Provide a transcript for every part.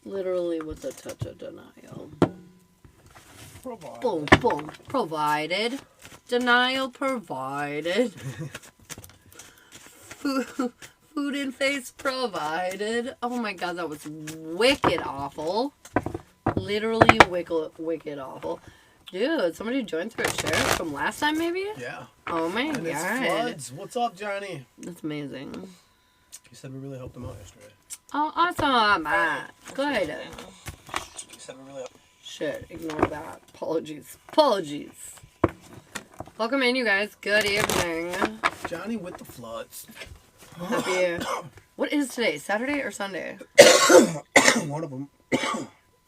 Literally with a touch of denial. Provided. Boom, boom. Provided. Denial provided. Food and face provided. Oh my god, that was wicked awful. Literally wicked awful. Dude, somebody joined through a share from last time, maybe? Yeah. Oh my and god. It's floods. What's up, Johnny? That's amazing. You said we really helped him out yesterday. Oh, awesome. Good. You said we really helped. Shit, ignore that. Apologies. Apologies. Welcome in, you guys. Good evening. Johnny with the floods. Happy. What is today? Saturday or Sunday? One of them.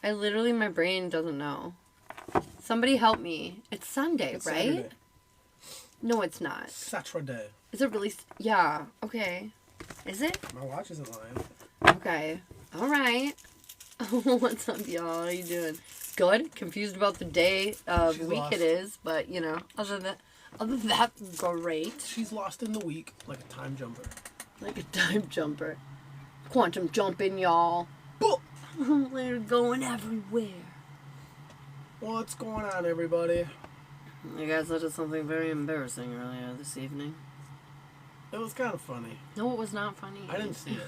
I literally, my brain doesn't know. Somebody help me. It's Sunday, It's right? Saturday. No, it's not. Saturday. Is it really? Yeah. Okay. Is it? My watch isn't lying. Okay. All right. What's up, y'all? How you doing? Good. Confused about the day of She's week lost. it is, but you know, other than that, great. She's lost in the week like a time jumper. Like a time jumper. Quantum jumping, y'all. We're going everywhere. What's going on, everybody? You guys, I did something very embarrassing earlier this evening. It was kind of funny. No, it was not funny. I didn't see it,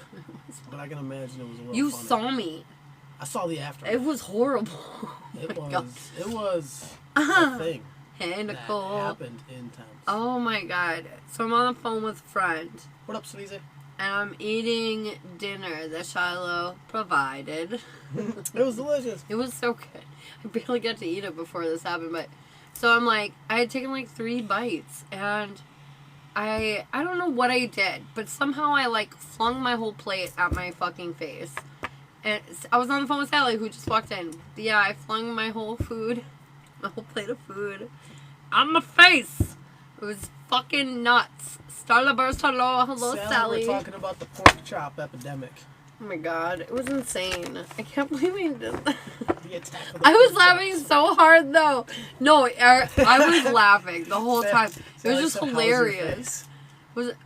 but I can imagine it was a little You funny. saw me. I saw the aftermath. It was horrible. It Oh my God. was a thing Hey, that Nicole. happened in Thames. Oh my god. So I'm on the phone with a friend. What up, Sleazy? And I'm eating dinner that Shiloh provided. It was delicious. It was so good. I barely got to eat it before this happened, but so I'm like, I had taken like 3 bites, and I don't know what I did, but somehow I like flung my whole plate at my fucking face. And I was on the phone with Sally, who just walked in. Yeah, I flung my whole plate of food on my face. It was fucking nuts. Starburst, hello, Sally. We're talking about the pork chop epidemic. Oh my god, it was insane. I can't believe we did that. The attack of the I was pork laughing chops. so hard though. No, I was laughing the whole time. It Sally was just said, "How's your hilarious.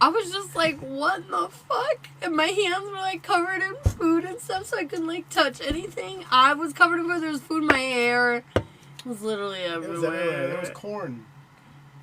I was just like, what the fuck? And my hands were like covered in food and stuff, so I couldn't like touch anything. I was covered in food. There was food in my hair. It was literally everywhere. It was everywhere. There was corn.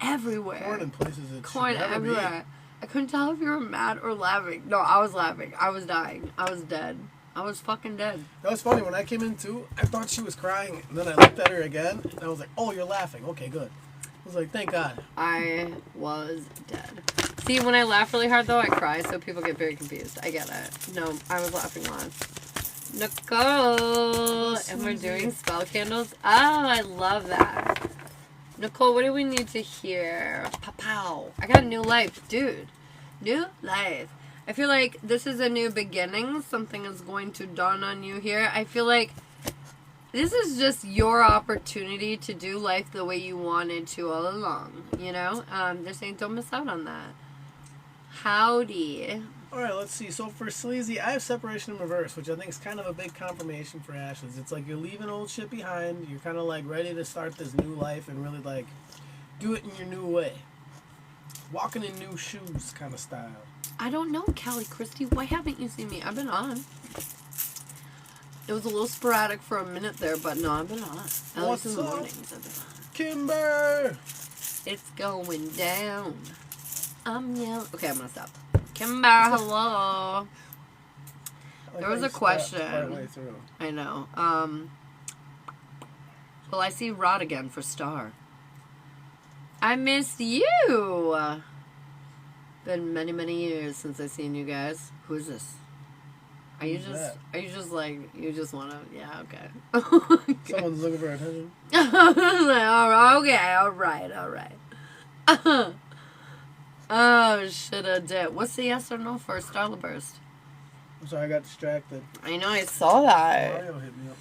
Everywhere. Corn in places it Corn should never everywhere. I couldn't tell if you were mad or laughing. No, I was laughing. I was dying. I was dead. I was fucking dead. That was funny. When I came in too, I thought she was crying, and then I looked at her again, and I was like, "Oh, you're laughing. Okay, good." I was like, "Thank God." I was dead. See, when I laugh really hard though, I cry, so people get very confused. I get it. No, I was laughing once. Nicole! And we're doing spell candles. Oh, I love that. Nicole, what do we need to hear? Pow. I got a new life, dude. New life. I feel like this is a new beginning. Something is going to dawn on you here. I feel like this is just your opportunity to do life the way you wanted to all along. You know? They're saying don't miss out on that. Howdy. Alright, let's see. So for Sleazy, I have separation in reverse, which I think is kind of a big confirmation for Ashes. It's like you're leaving old shit behind. You're kind of like ready to start this new life and really like do it in your new way. Walking in new shoes kind of style. I don't know, Callie Christie. Why haven't you seen me? I've been on. It was a little sporadic for a minute there, but no, I've been on. At least in the mornings, I've been on. Kimber! It's going down. I'm yelling. Okay, I'm gonna stop. Kimber, hello. There was a question. Partway through. I know. Will I see Rod again for Star? I missed you. Been many, many years since I've seen you guys. Who is this? Are you just like, you just wanna, yeah, okay. Okay. Someone's looking for attention. Okay, alright. Oh, shoulda did. What's the yes or no for Starburst? I'm sorry, I got distracted. I know, I saw that. Mario hit me up.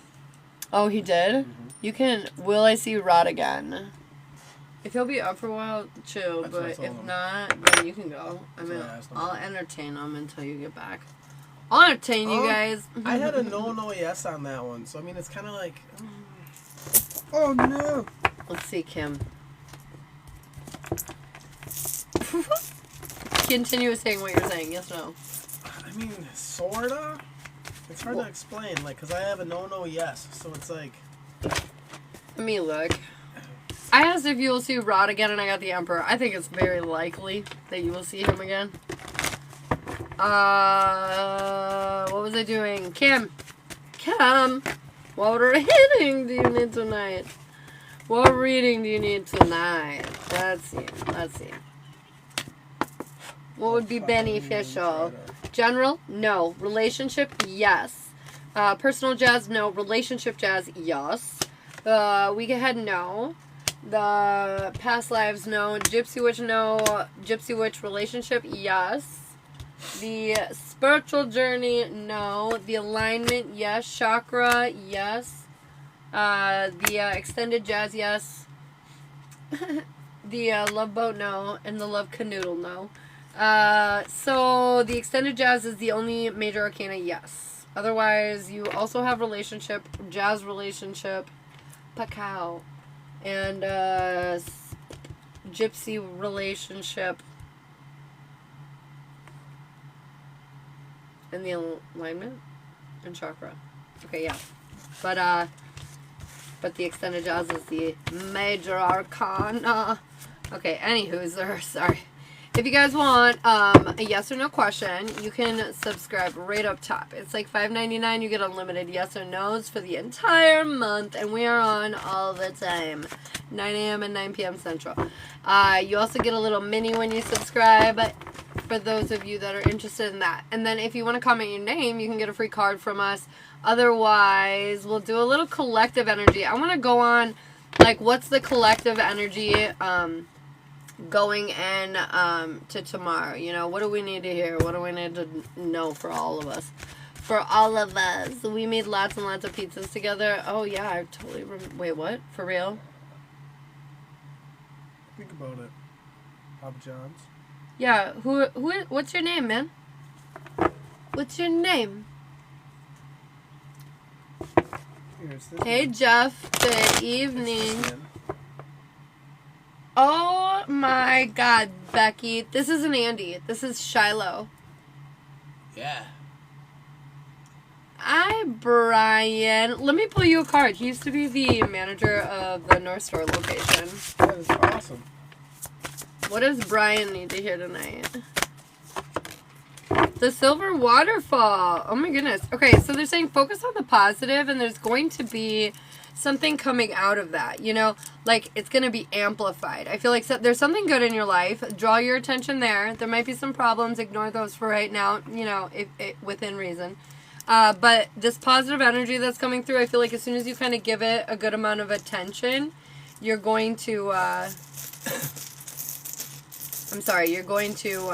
Oh, he did? Mm-hmm. You can, will I see Rod again? If he'll be up for a while, chill, That's what I but told if him. not, then you can go. I That's mean, what I asked him. I'll entertain him until you get back. I'll entertain you guys. I had a no yes on that one, so I mean, it's kind of like, oh no. Let's see, Kim. Continue saying what you're saying, yes or no? I mean, sorta. It's hard to explain, like, because I have a no yes, so it's like... Let me look. I asked if you will see Rod again, and I got the Emperor. I think it's very likely that you will see him again. What was I doing? Kim, what reading do you need tonight? What reading do you need tonight? Let's see. What would be beneficial? General? No. Relationship? Yes. Personal jazz? No. Relationship jazz? Yes. Week ahead? No. The past lives? No. Gypsy witch? No. Gypsy witch relationship? Yes. The spiritual journey? No. The alignment? Yes. Chakra? Yes. The extended jazz? Yes. The love boat? No. And the love canoodle? No. So the extended jazz is the only major arcana, yes. Otherwise, you also have relationship, jazz relationship, Pacao, and gypsy relationship, and the alignment and chakra. Okay, yeah, but the extended jazz is the major arcana. Okay, anywho, sorry. If you guys want a yes or no question, you can subscribe right up top. It's like $5.99. You get unlimited yes or no's for the entire month, and we are on all the time, 9 a.m. and 9 p.m. Central. You also get a little mini when you subscribe for those of you that are interested in that. And then if you want to comment your name, you can get a free card from us. Otherwise, we'll do a little collective energy. I want to go on, like, what's the collective energy going in to tomorrow. You know, what do we need to hear? What do we need to know for all of us? For all of us. We made lots and lots of pizzas together. Oh, yeah, I totally remember. Wait, what? For real? Think about it. Papa John's. Yeah, what's your name, man? What's your name? Hey, Jeff. Good evening. Oh my God, Becky. This isn't Andy. This is Shiloh. Yeah. Hi, Brian. Let me pull you a card. He used to be the manager of the North Store location. That is awesome. What does Brian need to hear tonight? The Silver Waterfall. Oh my goodness. Okay, so they're saying focus on the positive, and there's going to be something coming out of that, you know, like it's going to be amplified. I feel like there's something good in your life. Draw your attention there. There might be some problems. Ignore those for right now, you know, if within reason. But this positive energy that's coming through, I feel like as soon as you kind of give it a good amount of attention, you're going to, you're going to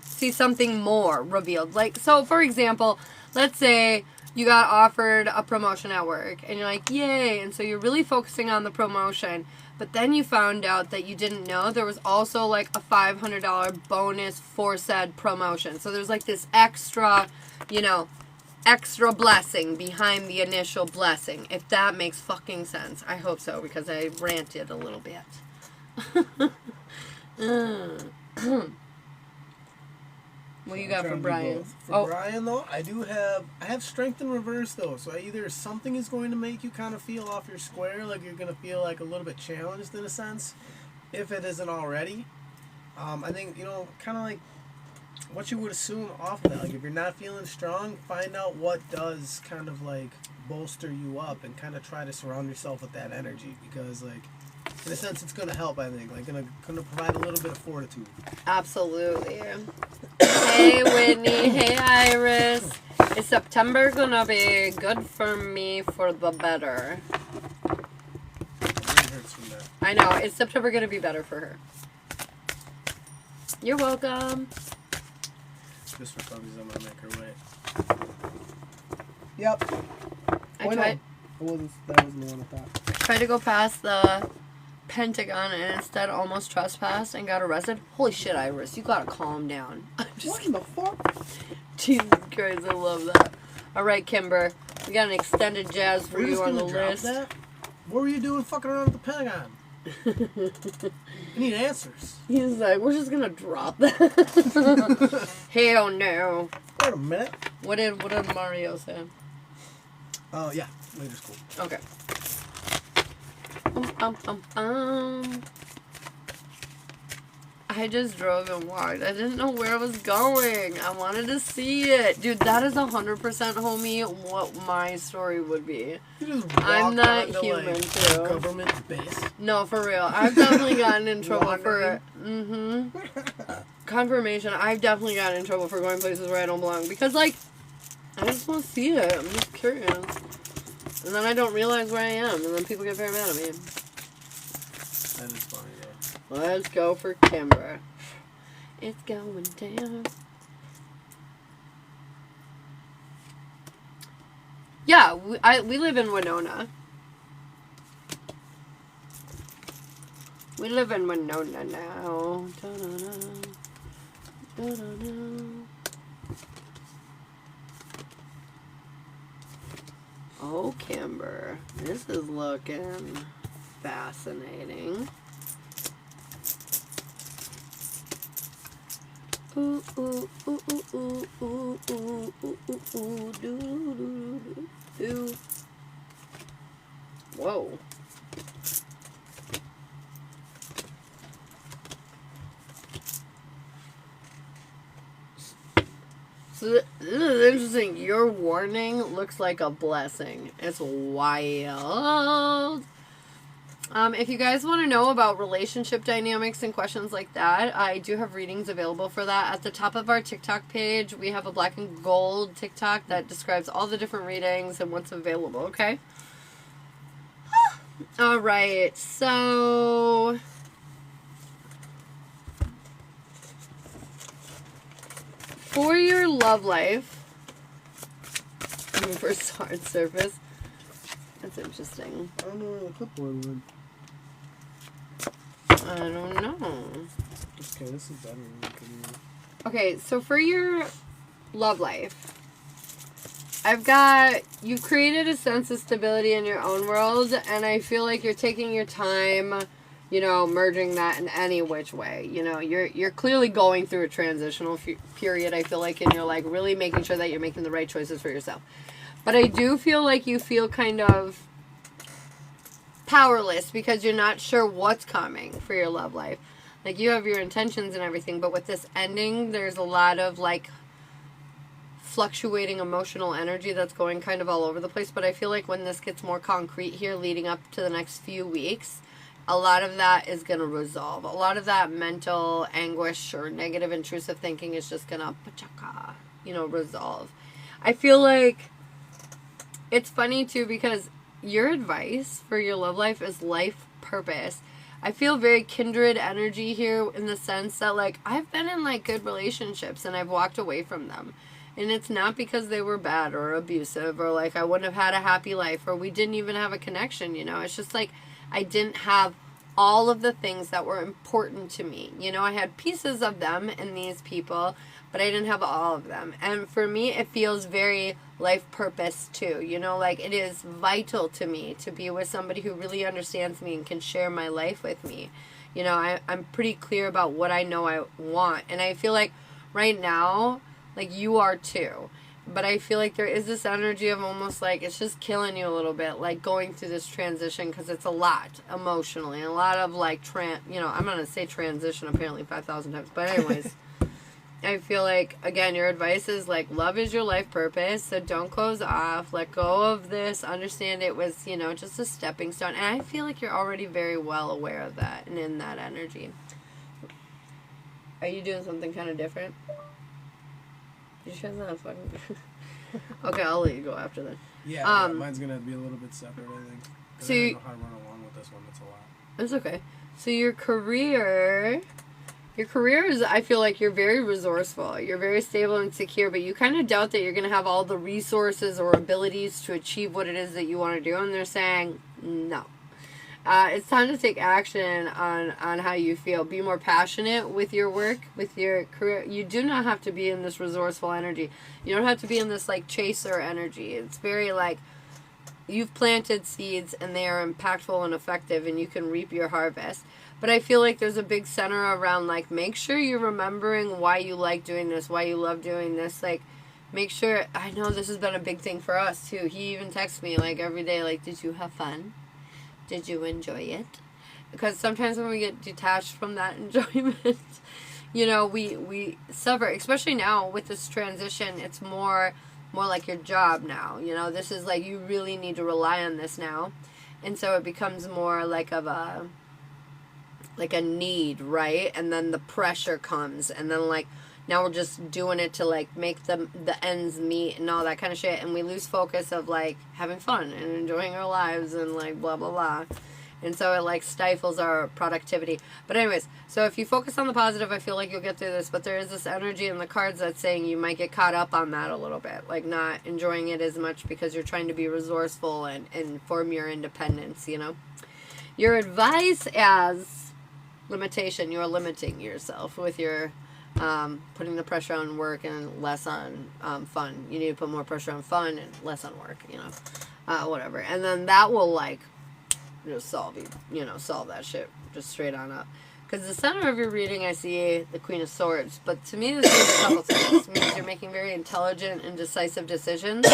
see something more revealed. Like, so for example, let's say you got offered a promotion at work and you're like, yay. And so you're really focusing on the promotion, but then you found out that you didn't know there was also like a $500 bonus for said promotion. So there's like this extra, you know, extra blessing behind the initial blessing. If that makes fucking sense. I hope so, because I ranted a little bit. What you got for Brian? For Brian, though, I have strength in reverse, though. So either something is going to make you kind of feel off your square, like you're going to feel like a little bit challenged in a sense, if it isn't already. I think, you know, kind of like what you would assume off of that. Like if you're not feeling strong, find out what does kind of like bolster you up and kind of try to surround yourself with that energy, because like, in a sense, it's going to help, I think. Like, going to provide a little bit of fortitude. Absolutely. Hey, Whitney. Hey, Iris. Is September going to be good for me for the better? It hurts from that. I know. Is September going to be better for her? You're welcome. Just for puppies, I'm going to make her wait. Yep. That wasn't the one I thought. Tried to go past the Pentagon and instead almost trespassed and got arrested. Holy shit, Iris, you gotta calm down. I'm just what the fuck? Jesus Christ, I love that. Alright, Kimber, we got an extended jazz for you on the list. That? What were you doing fucking around with the Pentagon? I need answers. He's like, we're just gonna drop that. Hell no. About a minute. What did Mario say? Oh, yeah. Later school. Okay. I just drove and walked. I didn't know where I was going. I wanted to see it. Dude, that is 100% homie what my story would be. You just I'm not onto, human, like, too. Government base. No, for real. I've definitely gotten in trouble for... Confirmation. I've definitely gotten in trouble for going places where I don't belong. Because, like, I just want to see it. I'm just curious. And then I don't realize where I am. And then people get very mad at me. That is funny, though. Let's go for Kimber. It's going down. Yeah, we live in Winona. We live in Winona now. Da-da-da. Da-da-da. Oh, Kimber. This is looking fascinating. Ooh, ooh, ooh, ooh, ooh, ooh, ooh, ooh, ooh, doo, doo, doo. Whoa. So this is interesting. Your warning looks like a blessing. It's wild. If you guys want to know about relationship dynamics and questions like that, I do have readings available for that. At the top of our TikTok page, we have a black and gold TikTok that describes all the different readings and what's available, okay? All right, so... for your love life, first hard surface, that's interesting. I don't know where the clipboard went. I don't know. Okay, this is better than it could be. Okay, so for your love life, you've created a sense of stability in your own world, and I feel like you're taking your time, merging that in any which way. You're clearly going through a transitional period, I feel like, and you're, like, really making sure that you're making the right choices for yourself. But I do feel like you feel kind of powerless because you're not sure what's coming for your love life. Like, you have your intentions and everything, but with this ending, there's a lot of, like, fluctuating emotional energy that's going kind of all over the place. But I feel like when this gets more concrete here leading up to the next few weeks, a lot of that is going to resolve. A lot of that mental anguish or negative intrusive thinking is just going to, resolve. I feel like it's funny, too, because your advice for your love life is life purpose. I feel very kindred energy here in the sense that, like, I've been in, like, good relationships and I've walked away from them. And it's not because they were bad or abusive or, like, I wouldn't have had a happy life or we didn't even have a connection, It's just, like, I didn't have all of the things that were important to me. I had pieces of them in these people, but I didn't have all of them. And for me, it feels very life purpose too. Like, it is vital to me to be with somebody who really understands me and can share my life with me. I'm pretty clear about what I know I want. And I feel like right now, like, you are too. But I feel like there is this energy of almost like it's just killing you a little bit, like going through this transition because it's a lot emotionally. A lot of like, I'm going to say transition apparently 5,000 times. But anyways, I feel like, again, your advice is like, love is your life purpose. So don't close off. Let go of this. Understand it was, just a stepping stone. And I feel like you're already very well aware of that and in that energy. Are you doing something kind of different? You sure that's not fucking... Okay, I'll let you go after that. Yeah, mine's going to be a little bit separate, I think. So I don't know how to run along with this one. It's a lot. It's okay. So your career is, I feel like you're very resourceful. You're very stable and secure, but you kind of doubt that you're going to have all the resources or abilities to achieve what it is that you want to do. And they're saying, no. It's time to take action on how you feel. Be more passionate with your work, with your career. You do not have to be in this resourceful energy. You don't have to be in this, like, chaser energy. It's very, like, you've planted seeds and they are impactful and effective and you can reap your harvest. But I feel like there's a big center around, like, make sure you're remembering why you like doing this, why you love doing this. Like, make sure, I know this has been a big thing for us too. He even texts me like every day, like, did you have fun? Did you enjoy it? Because sometimes when we get detached from that enjoyment, you know, we suffer, especially now with this transition. It's more like your job now. You know, this is like, you really need to rely on this now. And so it becomes more like of a need, right? And then the pressure comes, and then like, now we're just doing it to like make the ends meet and all that kind of shit, and we lose focus of like having fun and enjoying our lives and like blah blah blah. And so it like stifles our productivity. But anyways, so if you focus on the positive, I feel like you'll get through this. But there is this energy in the cards that's saying you might get caught up on that a little bit, like not enjoying it as much because you're trying to be resourceful and form your independence, you know. Your advice as limitation, you're limiting yourself with your putting the pressure on work and less on fun. You need to put more pressure on fun and less on work, you know, whatever. And then that will like just solve that shit just straight on up. Because the center of your reading, I see the Queen of Swords, but to me this means a couple things. It means you're making very intelligent and decisive decisions.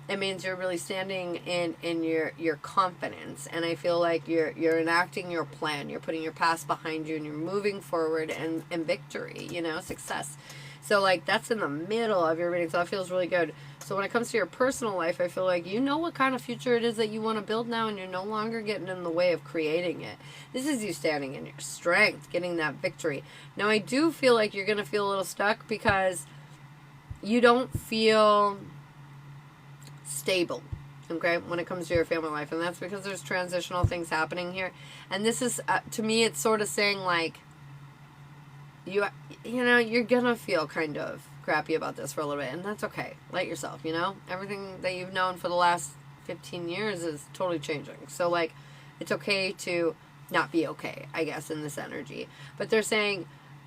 It means you're really standing in your confidence, and I feel like you're enacting your plan. You're putting your past behind you, and you're moving forward and victory, you know, success. So like that's in the middle of your reading, so that feels really good. So when it comes to your personal life, I feel like you know what kind of future it is that you want to build now, and you're no longer getting in the way of creating it. This is you standing in your strength, getting that victory. Now I do feel like you're going to feel a little stuck because you don't feel stable, okay, when it comes to your family life, and that's because there's transitional things happening here. And this is to me, it's sort of saying like you know, you're gonna feel kind of crappy about this for a little bit, and that's okay. Let yourself, you know, everything that you've known for the last 15 years is totally changing, so like it's okay to not be okay, I guess, in this energy. But they're saying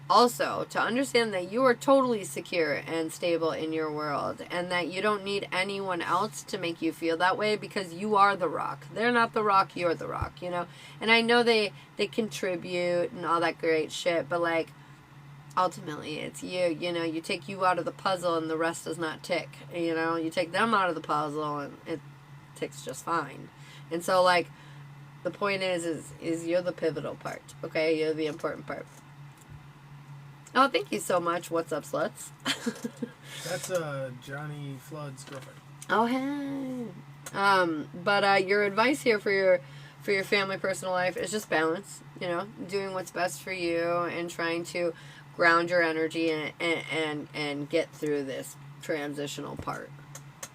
also to understand that you are totally secure and stable in your world, and that you don't need anyone else to make you feel that way, because you are the rock. They're not the rock, you're the rock, you know. And I know they contribute and all that great shit, but like ultimately it's you know, you take you out of the puzzle and the rest does not tick, you know. You take them out of the puzzle and it ticks just fine. And so like the point is you're the pivotal part, okay? You're the important part. Oh, thank you so much. What's up, sluts? That's Johnny Flood's girlfriend. Oh, hey. But your advice here for your family, personal life is just balance. You know, doing what's best for you and trying to ground your energy and get through this transitional part.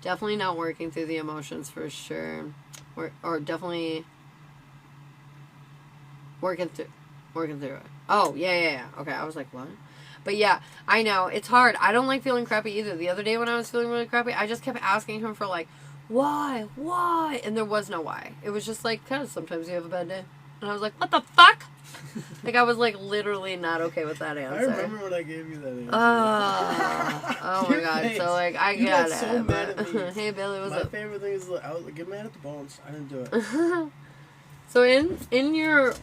Definitely not working through the emotions for sure, or definitely working through it. Oh, yeah. Okay, I was like, what? But yeah, I know, it's hard. I don't like feeling crappy either. The other day when I was feeling really crappy, I just kept asking him for like, why? And there was no why. It was just like, because sometimes you have a bad day. And I was like, what the fuck? Like, I was like literally not okay with that answer. I remember when I gave you that answer. Oh my god. Face. So like, I you got got so mad at me. Hey Billy, what's up? My favorite thing is like, I was like, get mad at the bones. I didn't do it. So in your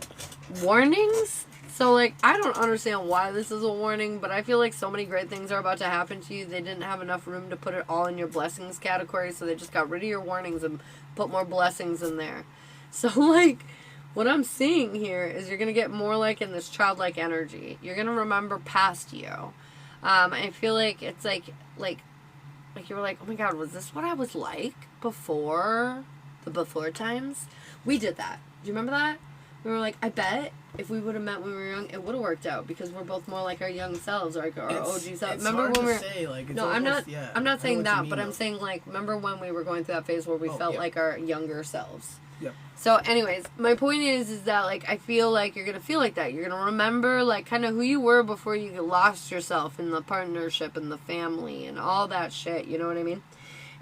warnings, so like, I don't understand why this is a warning, but I feel like so many great things are about to happen to you. They didn't have enough room to put it all in your blessings category, so they just got rid of your warnings and put more blessings in there. So like, what I'm seeing here is you're going to get more like in this childlike energy. You're going to remember past you. I feel like it's like you were like, oh my god, was this what I was like before the before times? We did that. Do you remember that? We were like, I bet if we would have met when we were young, it would have worked out, because we're both more like our young selves, or like our OG selves. Remember hard when we were? Say, like, No, almost, I'm not saying that, mean, but I'm saying like, remember when we were going through that phase where we felt like our younger selves. Yep. So anyways, my point is that like, I feel like you're going to feel like that. You're going to remember like kind of who you were before you lost yourself in the partnership and the family and all that shit, you know what I mean?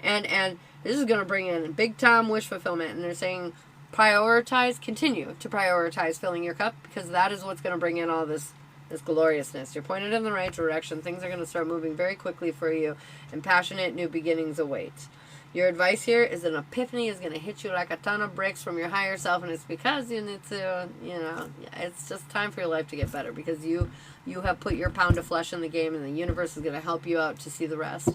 And this is going to bring in big time wish fulfillment, and they're saying continue to prioritize filling your cup, because that is what's going to bring in all this gloriousness. You're pointed in the right direction. Things are going to start moving very quickly for you, and passionate new beginnings await. Your advice here is an epiphany is going to hit you like a ton of bricks from your higher self, and it's because you need to, you know, it's just time for your life to get better, because you have put your pound of flesh in the game, and the universe is going to help you out to see the rest.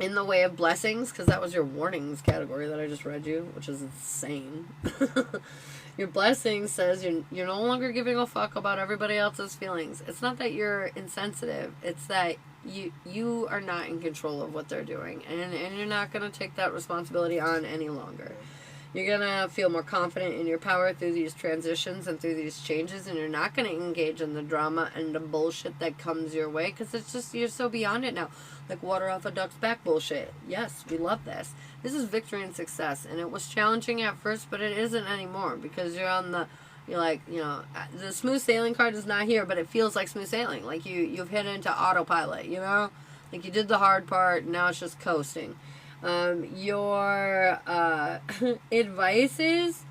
In the way of blessings, because that was your warnings category that I just read you, which is insane. Your blessing says you're no longer giving a fuck about everybody else's feelings. It's not that you're insensitive. It's that you are not in control of what they're doing, and you're not going to take that responsibility on any longer. You're going to feel more confident in your power through these transitions and through these changes, and you're not going to engage in the drama and the bullshit that comes your way, because it's just, you're so beyond it now. Like water off a duck's back bullshit. Yes, we love this. This is victory and success, and it was challenging at first, but it isn't anymore, because you're like, you know, the smooth sailing card is not here, but it feels like smooth sailing. Like you've hit into autopilot, you know? Like you did the hard part, and now it's just coasting. Your advice is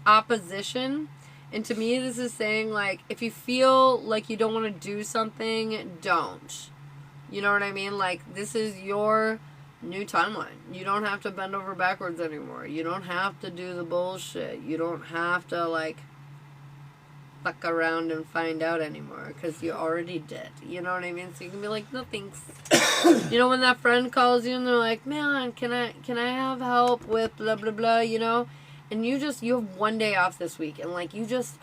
opposition. And to me, this is saying, like, if you feel like you don't want to do something, don't. You know what I mean? Like, this is your new timeline. You don't have to bend over backwards anymore. You don't have to do the bullshit. You don't have to, like, fuck around and find out anymore, because you already did. You know what I mean? So you can be like, no thanks. You know, when that friend calls you and they're like, man, can I have help with blah blah blah, you know? And you have one day off this week, and like you just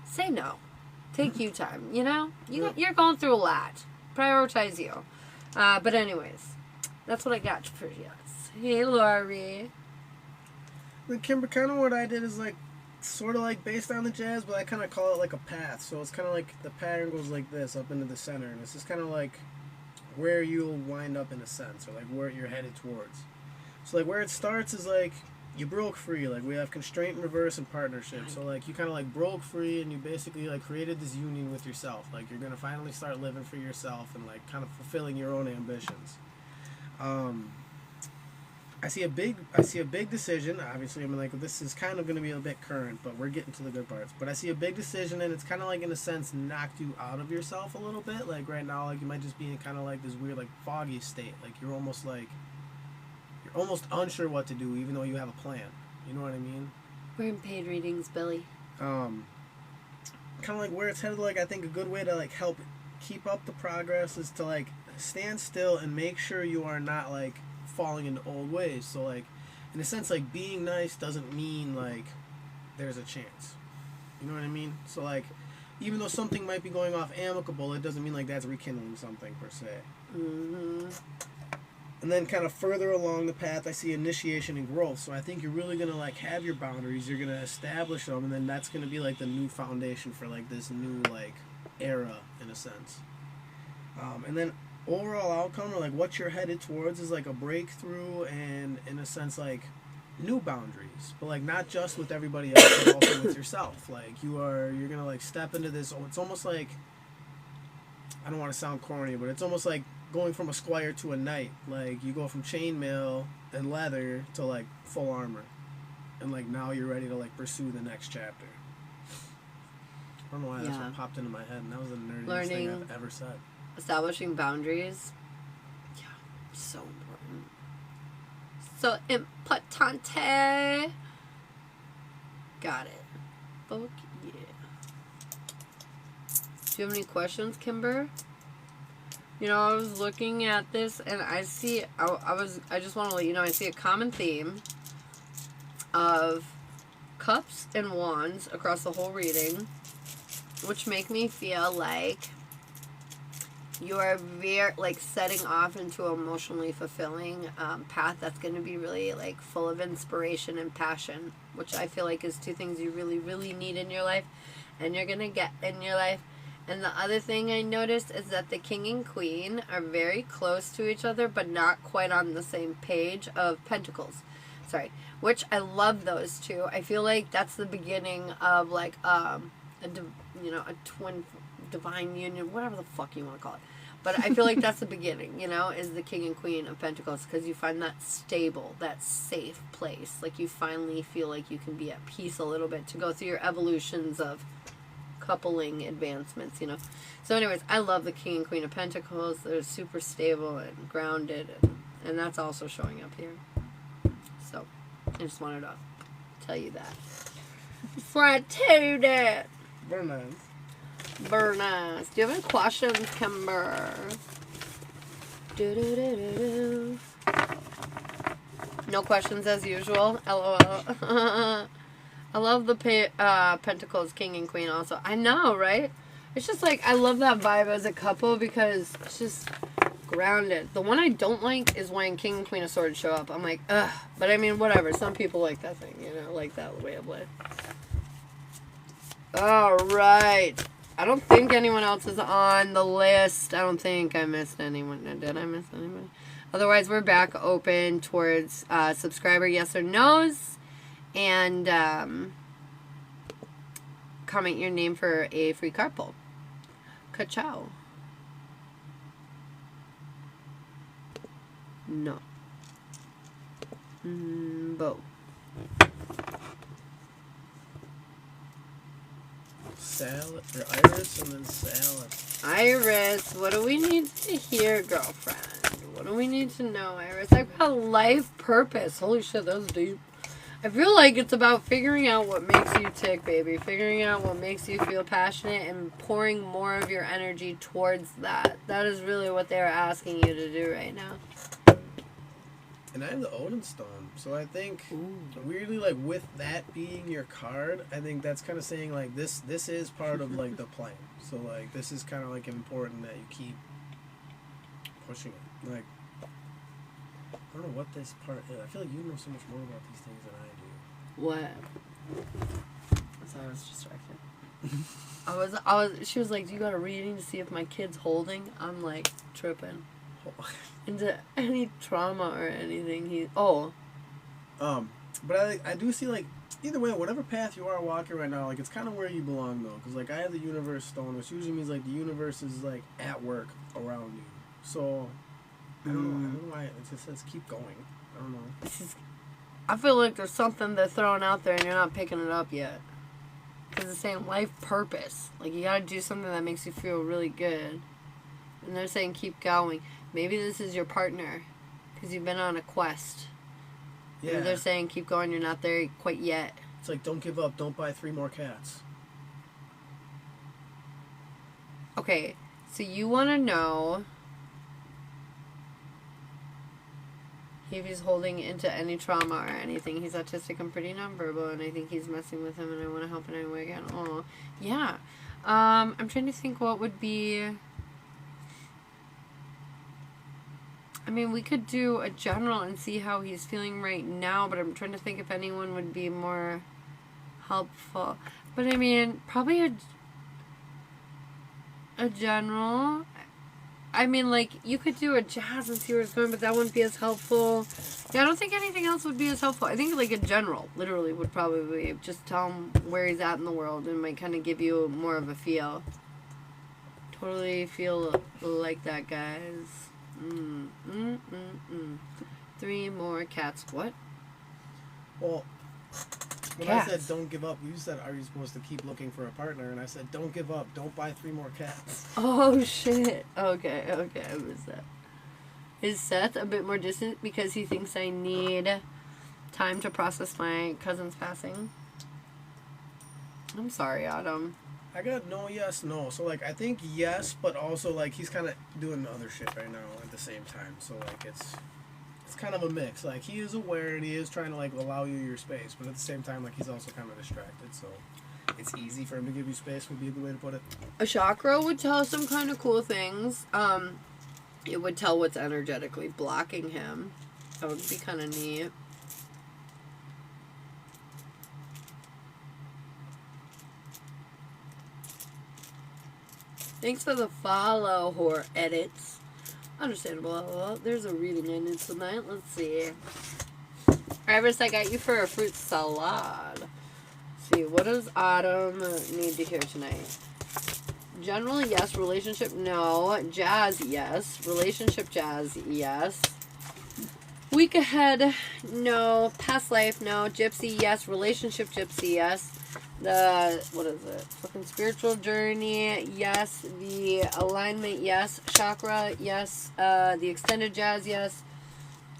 say no. Take you time, you know? You're going through a lot. Prioritize you. But anyways, that's what I got for you. Hey, Laurie. Like, Kimber, kind of what I did is like sort of like based on the jazz, but I kind of call it like a path. So it's kind of like the pattern goes like this up into the center, and it's just kind of like where you'll wind up in a sense, or like where you're headed towards. So like where it starts is like you broke free. Like we have constraint, reverse, and partnership. So like you kind of like broke free, and you basically like created this union with yourself. Like you're gonna finally start living for yourself and like kind of fulfilling your own ambitions. I see a big decision. Obviously, I mean, like, this is kind of going to be a bit current, but we're getting to the good parts. But I see a big decision, and it's kind of like, in a sense, knocked you out of yourself a little bit. Like, right now, like, you might just be in kind of like this weird, like, foggy state. Like, you're almost unsure what to do, even though you have a plan. You know what I mean? We're in paid readings, Billy. Kind of like where it's headed, like, I think a good way to, like, help keep up the progress is to, like, stand still and make sure you are not, like, falling into old ways. So like in a sense, like being nice doesn't mean like there's a chance, you know what I mean? So like even though something might be going off amicable, it doesn't mean like that's rekindling something per se. And then kind of further along the path, I see initiation and growth. So I think you're really gonna like have your boundaries, you're gonna establish them, and then that's gonna be like the new foundation for like this new like era in a sense. And then overall outcome, or like what you're headed towards, is like a breakthrough and in a sense like new boundaries, but like not just with everybody else, but also with yourself. Like you're gonna like step into this. It's almost like, I don't want to sound corny, but it's almost like going from a squire to a knight. Like you go from chainmail and leather to like full armor, and like now you're ready to like pursue the next chapter. I don't know why that's what popped into my head, and that was the nerdiest thing I've ever said. Establishing boundaries. Yeah, so important. So importante. Got it. Fuck yeah. Do you have any questions, Kimber? You know, I was looking at this and I see, I just want to let you know, I see a common theme of cups and wands across the whole reading, which make me feel like you are very, like, setting off into an emotionally fulfilling path that's going to be really, like, full of inspiration and passion, which I feel like is two things you really, really need in your life, and you're going to get in your life. And the other thing I noticed is that the king and queen are very close to each other, but not quite on the same page of pentacles. Sorry. Which I love those two. I feel like that's the beginning of, like, a twin divine union, whatever the fuck you want to call it. But I feel like that's the beginning, you know, is the king and queen of pentacles, because you find that stable, that safe place. Like, you finally feel like you can be at peace a little bit to go through your evolutions of coupling advancements, you know. So anyways, I love the king and queen of pentacles. They're super stable and grounded, and that's also showing up here. So I just wanted to tell you that. Before I tell you that. Very nice. Very nice. Do you have any questions, Kimber? Do-do-do-do-do. No questions as usual. LOL. I love the Pentacles King and Queen also. I know, right? It's just like, I love that vibe as a couple because it's just grounded. The one I don't like is when King and Queen of Swords show up. I'm like, ugh. But I mean, whatever. Some people like that thing, you know, like that way of life. Alright. I don't think anyone else is on the list. I don't think I missed anyone. Did I miss anybody? Otherwise, we're back open towards subscriber yes or no's. And comment your name for a free card pull. Ka-chow. No. Bo. Salad, or Iris, and then salad. Iris, what do we need to hear, girlfriend? What do we need to know, Iris? I've got life purpose. Holy shit, that was deep. I feel like it's about figuring out what makes you tick, baby. Figuring out what makes you feel passionate and pouring more of your energy towards that. That is really what they're asking you to do right now. And I have the Odin Stone, so I think weirdly, like with that being your card, I think that's kind of saying like this is part of like the plan. So like this is kind of like important that you keep pushing it. Like I don't know what this part is. I feel like you know so much more about these things than I do. What? Sorry, I was distracted. I was. She was like, "Do you got a reading to see if my kid's holding?" I'm like tripping into any trauma or anything. But I do see like either way, whatever path you are walking right now, like it's kind of where you belong though, because like I have the Universe Stone, which usually means like the universe is like at work around you. So I don't know why it just says keep going. I don't know. I feel like there's something they're throwing out there and you're not picking it up yet. Because it's saying life purpose. Like you gotta do something that makes you feel really good. And they're saying keep going. Maybe this is your partner. Because you've been on a quest. Yeah. And they're saying keep going, you're not there quite yet. It's like don't give up, don't buy 3 more cats. Okay, so you want to know if he's holding into any trauma or anything. He's autistic and pretty nonverbal, and I think he's messing with him, and I want to help in any way again. Oh, yeah. I'm trying to think what would be... I mean, we could do a general and see how he's feeling right now, but I'm trying to think if anyone would be more helpful. But I mean, probably a general. I mean, like, you could do a jazz and see where it's going, but that wouldn't be as helpful. Yeah, I don't think anything else would be as helpful. I think, like, a general, literally, would probably just tell him where he's at in the world and might kind of give you more of a feel. Totally feel like that, guys. 3 more cats. What? Well, when cats. I said don't give up, you said, are you supposed to keep looking for a partner? And I said, don't give up. Don't buy 3 more cats. Oh, shit. Okay, I missed that. Is Seth a bit more distant because he thinks I need time to process my cousin's passing? I'm sorry, Autumn. I got no, yes, no. So, like, I think yes, but also, like, he's kind of doing other shit right now at the same time. So, like, it's kind of a mix. Like, he is aware and he is trying to, like, allow you your space. But at the same time, like, he's also kind of distracted. So, it's easy for him to give you space would be the way to put it. A chakra would tell some kind of cool things. It would tell what's energetically blocking him. That would be kind of neat. Thanks for the follow, Whore Edits. Understandable. Well, there's a reading I need tonight. Let's see. Iris, I got you for a fruit salad. Let's see, what does Autumn need to hear tonight? General, yes. Relationship, no. Jazz, yes. Relationship, jazz, yes. Week ahead, no. Past life, no. Gypsy, yes. Relationship, gypsy, yes. What is it? Fucking spiritual journey, yes. The alignment, yes. Chakra, yes. The extended jazz, yes.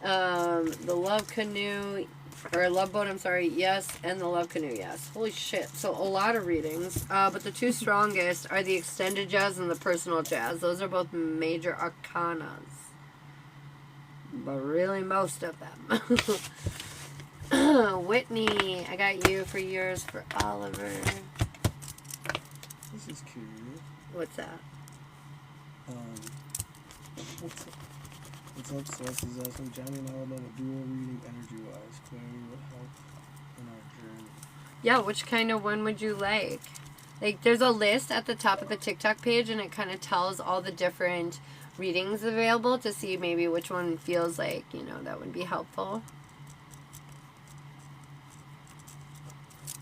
The love canoe, or love boat, I'm sorry, yes. And the love canoe, yes. Holy shit. So a lot of readings. But the 2 strongest are the extended jazz and the personal jazz. Those are both major arcanas. but really most of them. Whitney, I got you for yours for Oliver. This is cute. What's that? What's up, Celeste's asking Johnny and I about a dual reading energy-wise. Clarity would help in our journey. Yeah, which kind of one would you like? Like, there's a list at the top of the TikTok page, and it kind of tells all the different readings available to see maybe which one feels like, you know, that would be helpful.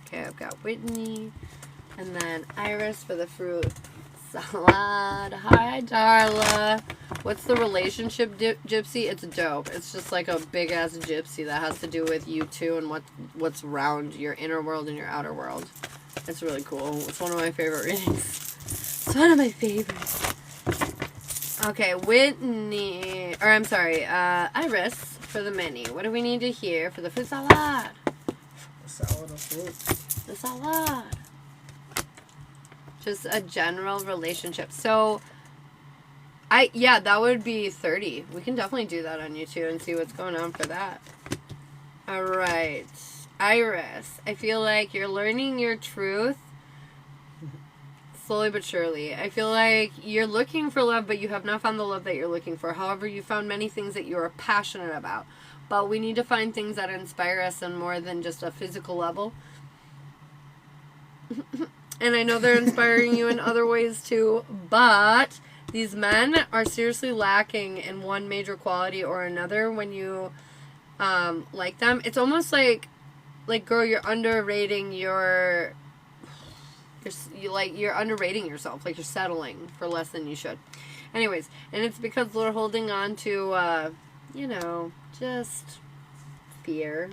Okay, I've got Whitney, and then Iris for the fruit salad. Hi, Darla. What's the relationship gypsy? It's dope. It's just like a big ass gypsy that has to do with you two and what's around your inner world and your outer world. It's really cool. It's one of my favorite readings. It's one of my favorites. Okay, Whitney, or I'm sorry, Iris for the mini. What do we need to hear for the fruit salad? A salad of fruit. The salad. Just a general relationship. So, that would be 30. We can definitely do that on YouTube and see what's going on for that. All right. Iris, I feel like you're learning your truth slowly but surely. I feel like you're looking for love, but you have not found the love that you're looking for. However, you found many things that you are passionate about. But we need to find things that inspire us on more than just a physical level. And I know they're inspiring you in other ways too, but these men are seriously lacking in one major quality or another when you like them. It's almost like girl, you're underrating you're underrating yourself, like you're settling for less than you should. Anyways, and it's because we're holding on to just fear.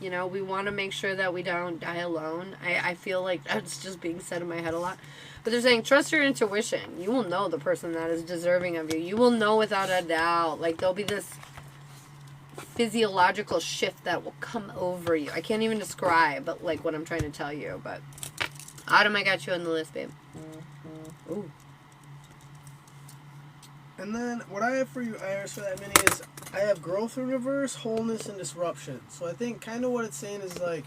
You know, we want to make sure that we don't die alone. I feel like that's just being said in my head a lot. But they're saying, trust your intuition. You will know the person that is deserving of you. You will know without a doubt. Like, there'll be this physiological shift that will come over you. I can't even describe, like, what I'm trying to tell you. But, Autumn, I got you on the list, babe. Mm-hmm. Ooh. And then what I have for you, Iris, for that mini is I have growth in reverse, wholeness, and disruption. So I think kind of what it's saying is like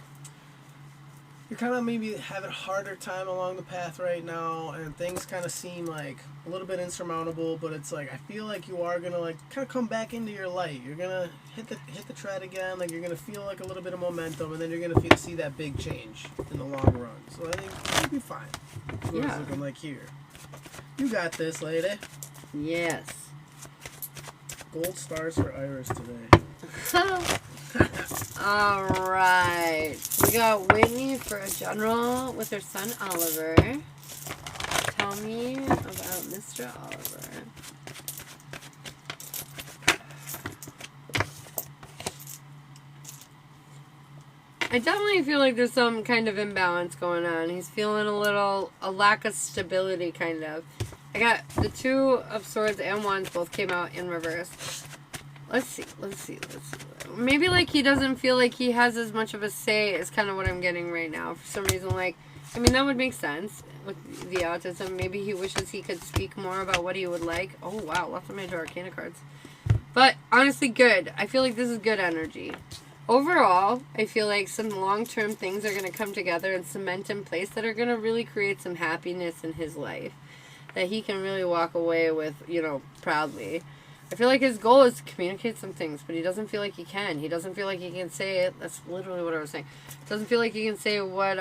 you're kind of maybe having a harder time along the path right now, and things kind of seem like a little bit insurmountable. But it's like I feel like you are gonna like kind of come back into your light. You're gonna hit the tread again. Like you're gonna feel like a little bit of momentum, and then you're gonna see that big change in the long run. So I think you'll be fine. That's what it's looking like here. You got this, lady. Yes. Gold stars for Iris today. Alright. We got Whitney for a general with her son Oliver. Tell me about Mr. Oliver. I definitely feel like there's some kind of imbalance going on. He's feeling a lack of stability, kind of. I got the Two of Swords and Wands both came out in reverse. Let's see. Maybe like he doesn't feel like he has as much of a say is kind of what I'm getting right now. For some reason, that would make sense with the autism. Maybe he wishes he could speak more about what he would like. Oh, wow. Left of my Arcana cards. But honestly, good. I feel like this is good energy. Overall, I feel like some long-term things are going to come together and cement in place that are going to really create some happiness in his life that he can really walk away with, proudly. I feel like his goal is to communicate some things, but he doesn't feel like he can. He doesn't feel like he can say it. That's literally what I was saying. Doesn't feel like he can say what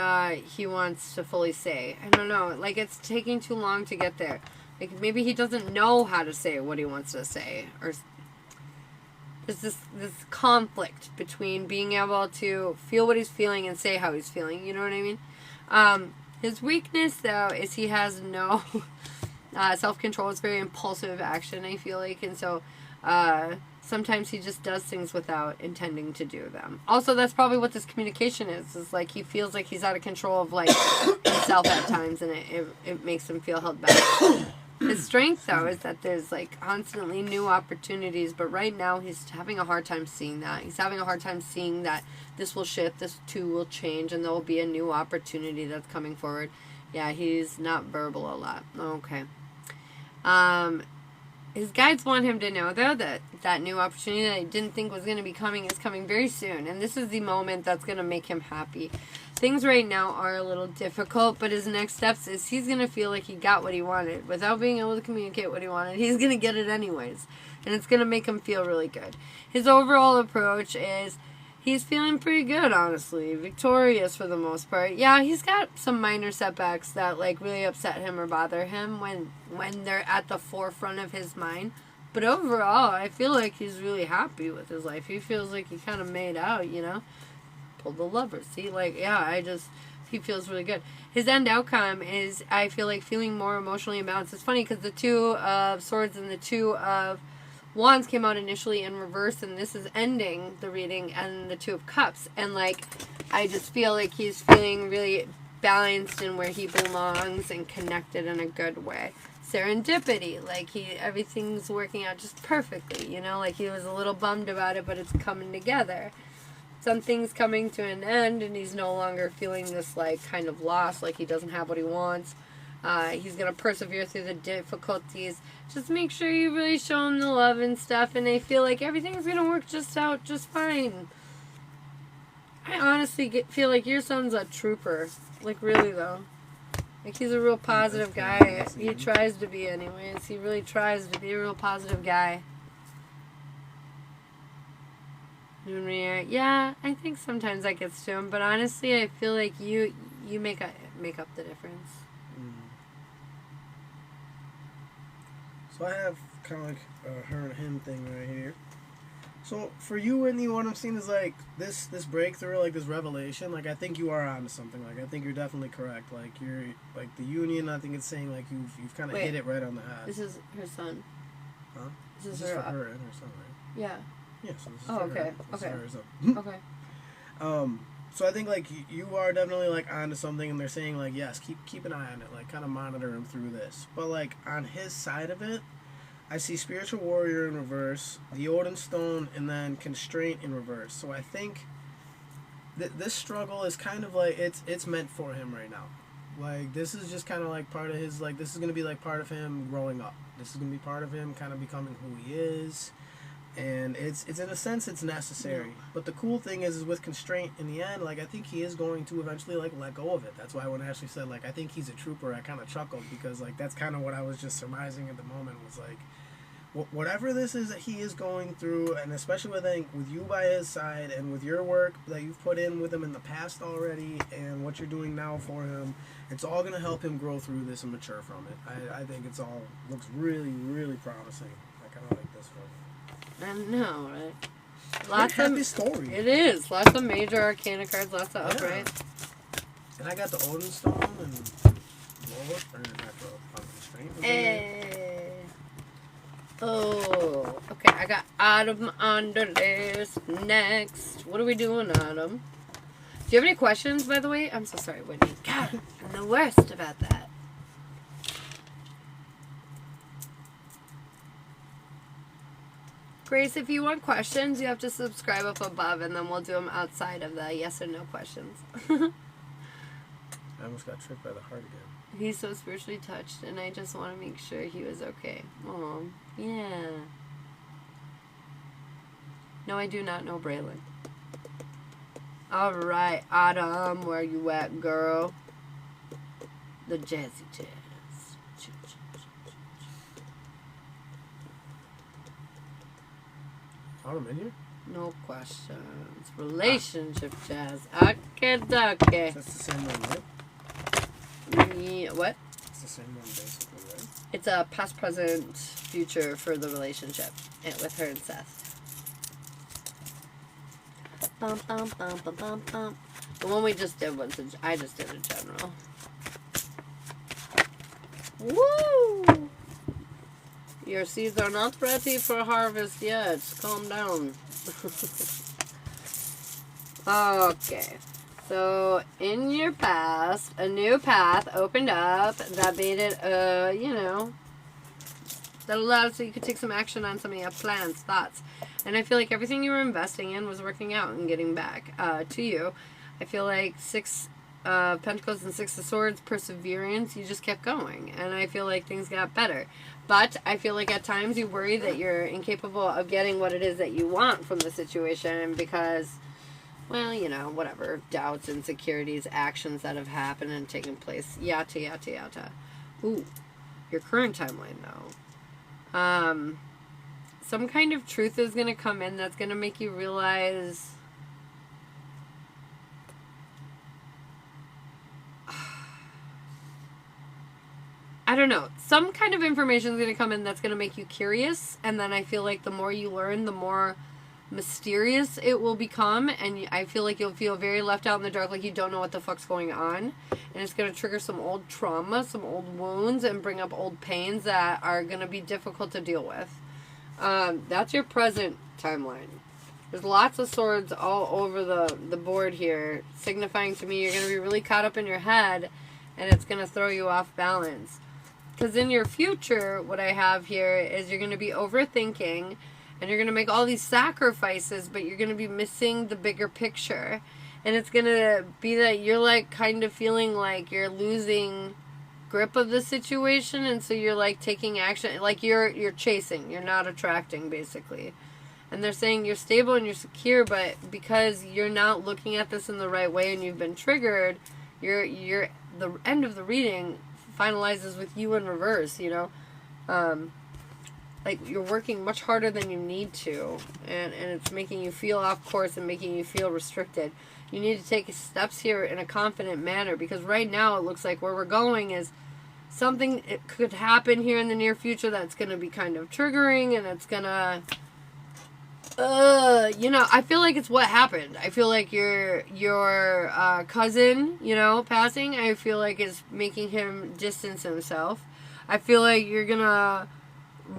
he wants to fully say. I don't know. Like, it's taking too long to get there. Like, maybe he doesn't know how to say what he wants to say. Or there's this conflict between being able to feel what he's feeling and say how he's feeling. You know what I mean? His weakness, though, is he has no... self-control is very impulsive action, I feel like, and so sometimes he just does things without intending to do them. Also, that's probably what this communication is like he feels like he's out of control of like himself at times, and it makes him feel held back. His strength, though, is that there's like constantly new opportunities, but right now he's having a hard time seeing that. He's having a hard time seeing that this will shift, this too will change, and there will be a new opportunity that's coming forward. Yeah, he's not verbal a lot. Okay. his guides want him to know, though, that that new opportunity that he didn't think was going to be coming is coming very soon. And this is the moment that's going to make him happy. Things right now are a little difficult, but his next steps is he's going to feel like he got what he wanted. Without being able to communicate what he wanted, he's going to get it anyways. And it's going to make him feel really good. His overall approach is he's feeling pretty good, honestly. Victorious for the most part. Yeah, he's got some minor setbacks that like really upset him or bother him when they're at the forefront of his mind. But overall, I feel like he's really happy with his life. He feels like he kind of made out, you know? Pulled the lever. See, like, yeah, he feels really good. His end outcome is, I feel like, feeling more emotionally imbalanced. It's funny because the Two of Swords and the Two of Wands came out initially in reverse, and this is ending the reading, and the Two of Cups. And, like, I just feel like he's feeling really balanced in where he belongs and connected in a good way. Serendipity, like everything's working out just perfectly, you know, like he was a little bummed about it, but it's coming together. Something's coming to an end, and he's no longer feeling this, like, kind of loss, like he doesn't have what he wants. He's going to persevere through the difficulties. Just make sure you really show him the love and stuff, and I feel like everything's going to work out just fine. I honestly feel like your son's a trooper. Like, really, though. Like, he's a real positive guy. He tries to be anyways. He really tries to be a real positive guy. Yeah, I think sometimes that gets to him, but honestly, I feel like you make up the difference. So I have kind of like a her and him thing right here. So for you, Whitney, what I'm seeing is like this breakthrough, like this revelation. Like I think you are onto something. Like I think you're definitely correct. Like you're like the union. I think it's saying like you've kind of hit it right on the head. This is her son. Huh? This is for her and her son, right? Yeah. Yeah, so this is okay. Her, okay. So I think like you are definitely like onto something, and they're saying like yes, keep an eye on it, like kind of monitor him through this. But like on his side of it, I see spiritual warrior in reverse, the Odin stone, and then constraint in reverse. So I think this struggle is kind of like it's meant for him right now. Like this is just kind of like part of his like this is gonna be like part of him growing up. This is gonna be part of him kind of becoming who he is. And it's in a sense it's necessary. But the cool thing is with constraint in the end, like I think he is going to eventually like let go of it. That's why when Ashley said like I think he's a trooper, I kind of chuckled because like that's kind of what I was just surmising at the moment was like whatever this is that he is going through, and especially with you by his side and with your work that you've put in with him in the past already and what you're doing now for him, it's all going to help him grow through this and mature from it. I think it's all looks really, really promising. I kind of like this one. I know, right? Lots of story. It is. Lots of major arcana cards, lots of upright. And I got the Odin stone and Lord, or not constraint. Hey. Oh, okay. I got Autumn on the list. Next, what are we doing, Autumn? Do you have any questions, by the way? I'm so sorry, Whitney. God, I'm the worst about that. Grace, if you want questions, you have to subscribe up above, and then we'll do them outside of the yes or no questions. I almost got tricked by the heart again. He's so spiritually touched, and I just want to make sure he was okay. Oh, yeah. No, I do not know Braylon. All right, Autumn, where you at, girl? The jazzy jazz. Autumn in here? No questions. Relationship jazz. Okay, okay. That's the same one, right? Yeah, what? It's the same one, basically, right? It's a past, present, future for the relationship with her and Seth. Bum, bum, bum, bum, bum, bum. The one we just did was, I just did a general. Woo! Your seeds are not ready for harvest yet. Calm down. Okay. So, in your past, a new path opened up that made it, that allowed so you could take some action on some of your plans, thoughts. And I feel like everything you were investing in was working out and getting back to you. I feel like 6 Pentacles and 6 of Swords, perseverance, you just kept going. And I feel like things got better. But I feel like at times you worry that you're incapable of getting what it is that you want from the situation because, well, you know, whatever, doubts, insecurities, actions that have happened and taken place, yada, yada, yada. Ooh, your current timeline, though. Some kind of truth is going to come in that's going to make you realize... I don't know. Some kind of information is going to come in that's going to make you curious, and then I feel like the more you learn, the more mysterious it will become, and I feel like you'll feel very left out in the dark, like you don't know what the fuck's going on, and it's going to trigger some old trauma, some old wounds, and bring up old pains that are going to be difficult to deal with. That's your present timeline. There's lots of swords all over the board here, signifying to me you're going to be really caught up in your head, and it's going to throw you off balance. Because in your future, what I have here is you're going to be overthinking and you're going to make all these sacrifices, but you're going to be missing the bigger picture. And it's going to be that you're like kind of feeling like you're losing grip of the situation, and so you're like taking action, like you're chasing, you're not attracting basically. And they're saying you're stable and you're secure, but because you're not looking at this in the right way and you've been triggered, you're the end of the reading finalizes with you in reverse, you know, like you're working much harder than you need to, and it's making you feel off course and making you feel restricted. You need to take steps here in a confident manner, because right now it looks like where we're going is something, it could happen here in the near future that's going to be kind of triggering, and it's going to, you know, I feel like it's what happened. I feel like your cousin, you know, passing, I feel like is making him distance himself. I feel like you're gonna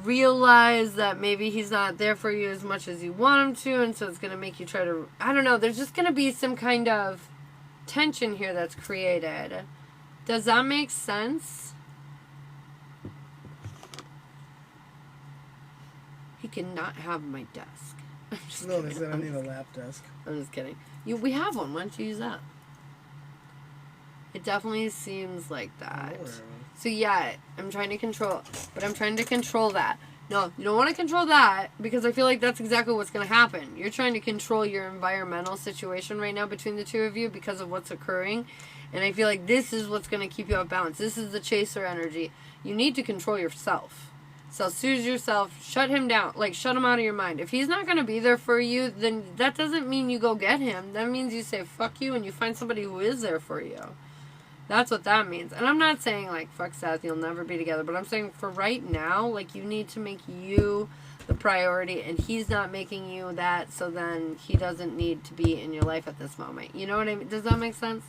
realize that maybe he's not there for you as much as you want him to, and so it's gonna make you try to, I don't know, there's just gonna be some kind of tension here that's created. Does that make sense? He cannot have my desk. I'm just No, kidding. they said I need a lap desk. I'm just kidding. We have one. Why don't you use that? It definitely seems like that. So yeah, I'm trying to control, but I'm trying to control that. No, you don't want to control that, because I feel like that's exactly what's going to happen. You're trying to control your environmental situation right now between the two of you because of what's occurring. And I feel like this is what's going to keep you off balance. This is the chaser energy. You need to control yourself. So soothe yourself, shut him down, like shut him out of your mind. If he's not going to be there for you, then that doesn't mean you go get him. That means you say fuck you and you find somebody who is there for you. That's what that means. And I'm not saying like fuck Seth, you'll never be together, but I'm saying for right now, like you need to make you the priority, and he's not making you that, so then he doesn't need to be in your life at this moment. You know what I mean? Does that make sense?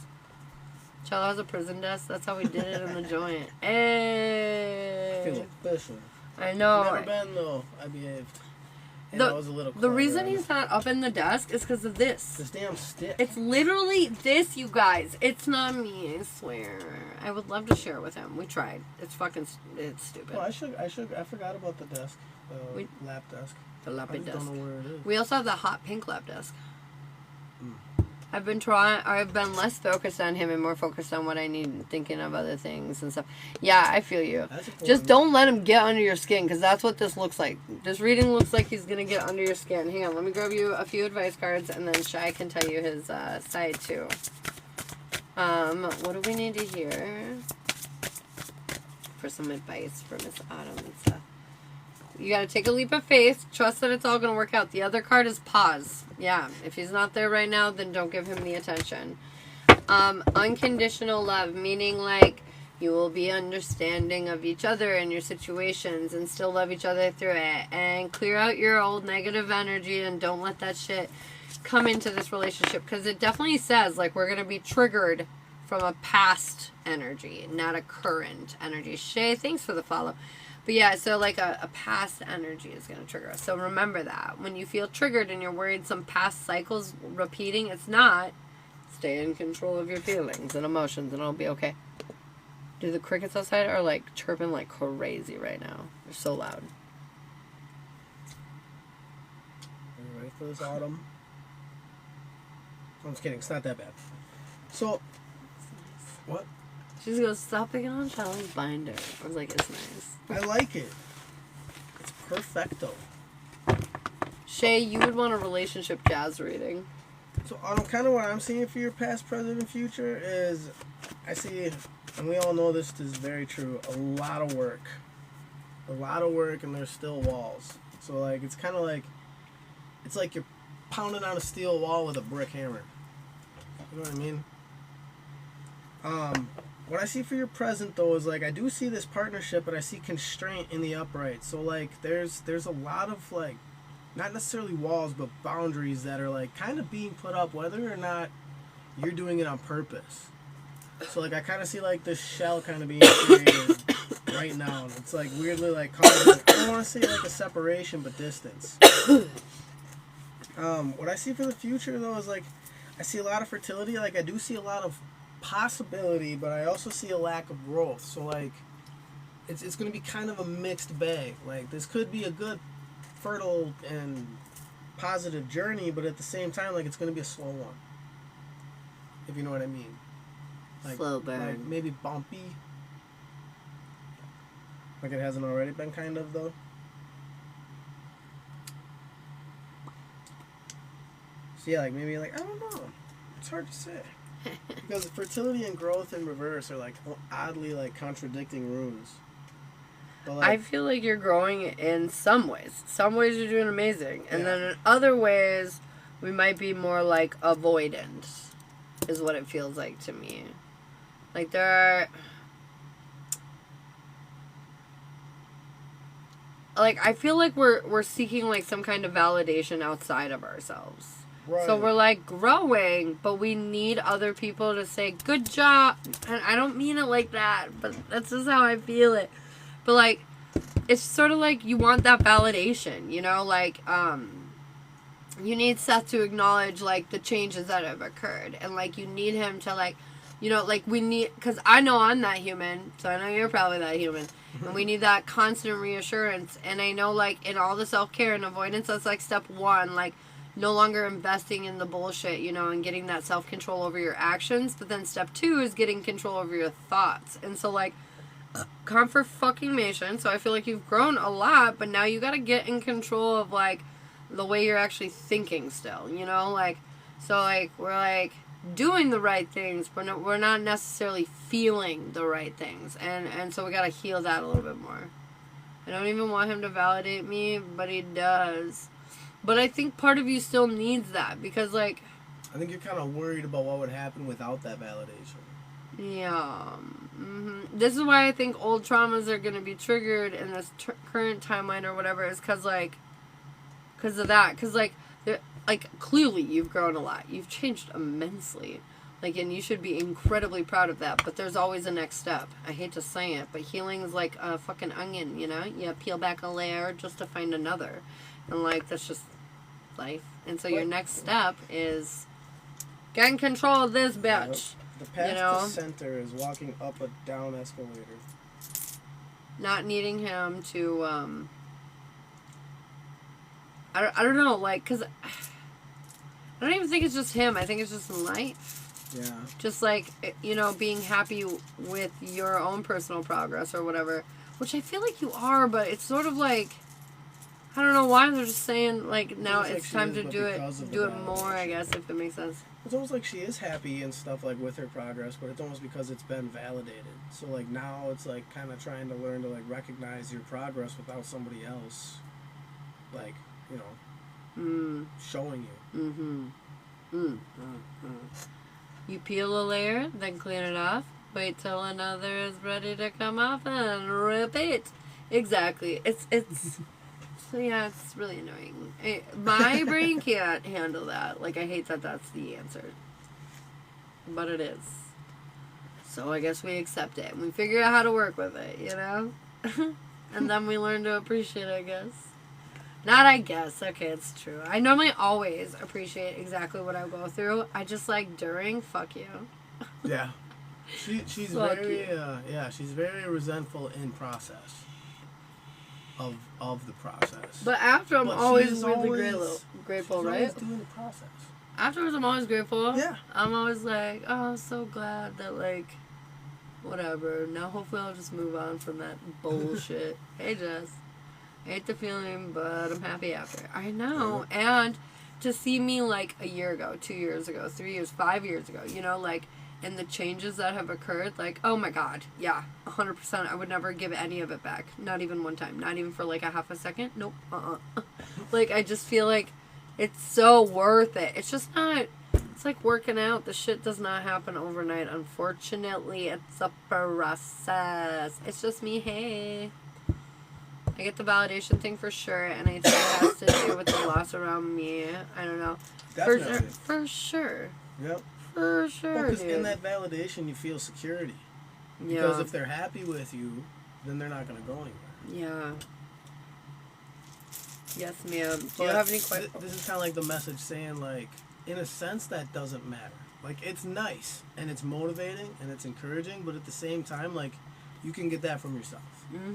Cello has a prison desk. That's how we did it in the joint. Hey. I feel official. I know. Never been though. I behaved. And I was a little the reason he's not up in the desk is because of this. This damn stick. It's literally this, you guys. It's not me, I swear. I would love to share it with him. We tried. It's stupid. Oh, I forgot about the desk. Lap desk. The lap desk. I don't know where it is. We also have the hot pink lap desk. I've been less focused on him and more focused on what I need, thinking of other things and stuff. Yeah, I feel you. Just don't let him get under your skin, because that's what this looks like. This reading looks like he's going to get under your skin. Hang on, let me grab you a few advice cards, and then Shai can tell you his side, too. What do we need to hear for some advice for Miss Autumn and stuff? You got to take a leap of faith. Trust that it's all going to work out. The other card is pause. Yeah, if he's not there right now, then don't give him the attention. Unconditional love, meaning like you will be understanding of each other and your situations and still love each other through it. And clear out your old negative energy and don't let that shit come into this relationship. Because it definitely says like we're going to be triggered from a past energy, not a current energy. Shay, thanks for the follow. But yeah, so like a past energy is going to trigger us. So remember that. When you feel triggered and you're worried some past cycles repeating, it's not. Stay in control of your feelings and emotions and it'll be okay. Dude, the crickets outside are like chirping like crazy right now. They're so loud. Are you ready for this, Autumn? I'm just kidding. It's not that bad. So, what? She just goes, stop picking on Charlie's binder. I was like, it's nice. I like it. Perfecto. Shay, you would want a relationship jazz reading. So, kind of what I'm seeing for your past, present, and future is, I see, and we all know this is very true, a lot of work. A lot of work, and there's still walls. So, like, it's kind of like, it's like you're pounding on a steel wall with a brick hammer. You know what I mean? What I see for your present, though, is, like, I do see this partnership, but I see constraint in the upright. So, like, there's a lot of, like, not necessarily walls, but boundaries that are, like, kind of being put up, whether or not you're doing it on purpose. So, like, I kind of see, like, this shell kind of being created right now. And it's, like, weirdly, like, causing, I don't want to say, like, a separation, but distance. What I see for the future, though, is, like, I see a lot of fertility. Like, I do see a lot of possibility, but I also see a lack of growth. So, like, it's going to be kind of a mixed bag. Like, this could be a good, fertile, and positive journey, but at the same time, like, it's going to be a slow one. If you know what I mean. Like, Slow burn. Like, maybe bumpy. Like, it hasn't already been, kind of, though. So, yeah, like, maybe, like, I don't know. It's hard to say. Because fertility and growth in reverse are, like, oddly, like, contradicting runes. But, like, I feel like you're growing in some ways. Some ways you're doing amazing. And Yeah. then in other ways, we might be more, like, avoidant, is what it feels like to me. Like, there are... Like, I feel like we're seeking, like, some kind of validation outside of ourselves. right. So we're, like, growing, but we need other people to say, good job. And I don't mean it like that, but that's just how I feel it. But, like, it's sort of like you want that validation, you know? Like, you need Seth to acknowledge, like, the changes that have occurred. And, like, you need him to, like, you know, like, we need... Because I know I'm that human, so I know you're probably that human. And we need that constant reassurance. And I know, like, in all the self-care and avoidance, that's, like, step one. Like, no longer investing in the bullshit, you know, and getting that self-control over your actions. But then step two is getting control over your thoughts. And so, like, confirmation. So I feel like you've grown a lot, but now you got to get in control of, like, the way you're actually thinking still, you know? Like, so, like, we're, like, doing the right things, but we're not necessarily feeling the right things. And so we got to heal that a little bit more. I don't even want him to validate me, but he does. But I think part of you still needs that because, like... I think you're kind of worried about what would happen without that validation. Yeah. This is why I think old traumas are going to be triggered in this current timeline or whatever is because of that. Because, like, clearly you've grown a lot. You've changed immensely. Like, and you should be incredibly proud of that. But there's always a next step. I hate to say it, but healing is like a fucking onion, you know? You peel back a layer just to find another. And, like, that's just life. And so your next step is getting control of this bitch. The path you know? to center is walking up a down escalator. Not needing him to, I don't know, like, because I don't even think it's just him. I think it's just life. Yeah. Just, like, you know, being happy with your own personal progress or whatever. Which I feel like you are, but it's sort of like... I don't know why they're just saying, like, now it's time to do it more, I guess, if it makes sense. It's almost like she is happy and stuff, like, with her progress, but it's almost because it's been validated. So, like, now it's, like, kind of trying to learn to, like, recognize your progress without somebody else, like, you know, showing you. You peel a layer, then clean it off, wait till another is ready to come off, and repeat. Exactly. It's... So, yeah, it's really annoying. My brain can't handle that. Like, I hate that that's the answer. But it is. So, I guess we accept it. And we figure out how to work with it, you know? And then we learn to appreciate it, I guess. Not I guess. Okay, it's true. I normally always appreciate exactly what I go through. I just, like, during, fuck you. Yeah. She's she's very resentful in process. Of the process. But after, I'm always really grateful, right? Always doing the process. Afterwards, I'm always grateful. Yeah. I'm always like, oh, I'm so glad that, like, whatever. Now, hopefully, I'll just move on from that bullshit. Hey, Jess. I hate the feeling, but I'm happy after. I know. And to see me like a year ago, 2 years ago, 3 years, 5 years ago, you know, like, and the changes that have occurred, like, oh my God, yeah, 100%. I would never give any of it back. Not even one time. Not even for like a half a second. Nope. Like, I just feel like it's so worth it. It's just not, it's like working out. The shit does not happen overnight. Unfortunately, it's a process. It's just me, hey. I get the validation thing for sure, and I think it has to do with the loss around me. I don't know. Definitely. For sure. Yep. For sure, Because dude. in that validation, you feel security. Yeah. Because if they're happy with you, then they're not going to go anywhere. Yeah. Yes, ma'am. Do you have any questions? This is kind of like the message saying, like, in a sense, that doesn't matter. Like, it's nice, and it's motivating, and it's encouraging, but at the same time, like, you can get that from yourself. That's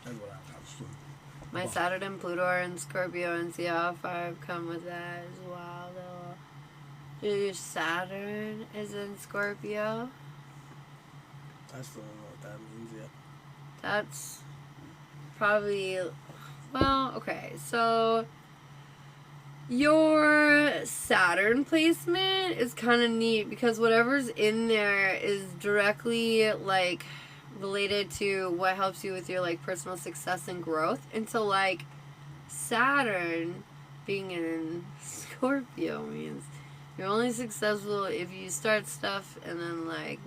what I was doing. My Saturn and Pluto are in Scorpio, and see how far I've come with that as well, though. Dude, Saturn is in Scorpio. I still don't know what that means yet. That's probably, well, okay, so your Saturn placement is kind of neat because whatever's in there is directly, like, related to what helps you with your, like, personal success and growth. And so, like, Saturn being in Scorpio means you're only successful if you start stuff and then, like,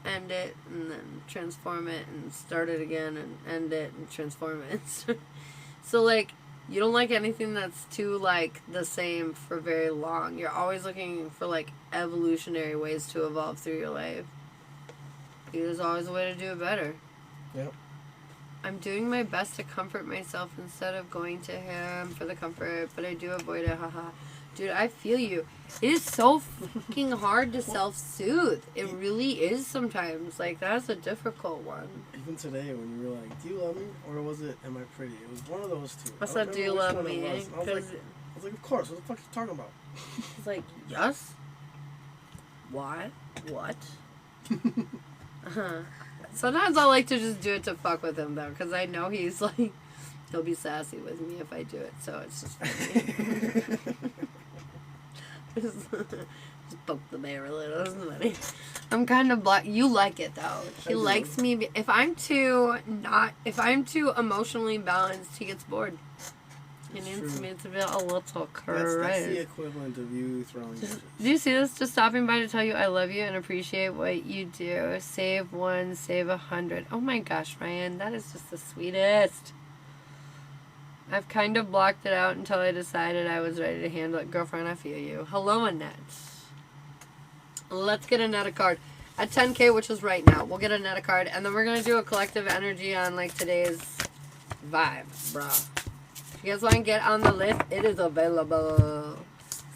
end it and then transform it and start it again and end it and transform it. So, like, you don't like anything that's too, like, the same for very long. You're always looking for, like, evolutionary ways to evolve through your life. There's always a way to do it better. Yep. I'm doing my best to comfort myself instead of going to him for the comfort, but I do avoid it, haha. Dude, I feel you. It is so fucking hard to self-soothe. It really is sometimes. Like, that's a difficult one. Even today when you were like, do you love me? Or was it, am I pretty? It was one of those two. I said, do you love me? I was like, of course. What the fuck are you talking about? It's like, yes? What? What? Sometimes I like to just do it to fuck with him, though, because I know he's like, he'll be sassy with me if I do it, so it's just funny. just poke the bear a little, isn't it funny? I'm kind of black. You like it, though. He likes me. If I'm too emotionally balanced, he gets bored. He needs me to be a little crazy. That's the equivalent of you throwing do you see this? Just stopping by to tell you I love you and appreciate what you do. Save 1, save 100. Oh my gosh, Ryan, that is just the sweetest. I've kind of blocked it out until I decided I was ready to handle it. Girlfriend, I feel you. Hello, Annette. Let's get Annette a card. At 10K, which is right now, we'll get Annette a card, and then we're going to do a collective energy on, like, today's vibe, bruh. If you guys want to get on the list, it is available.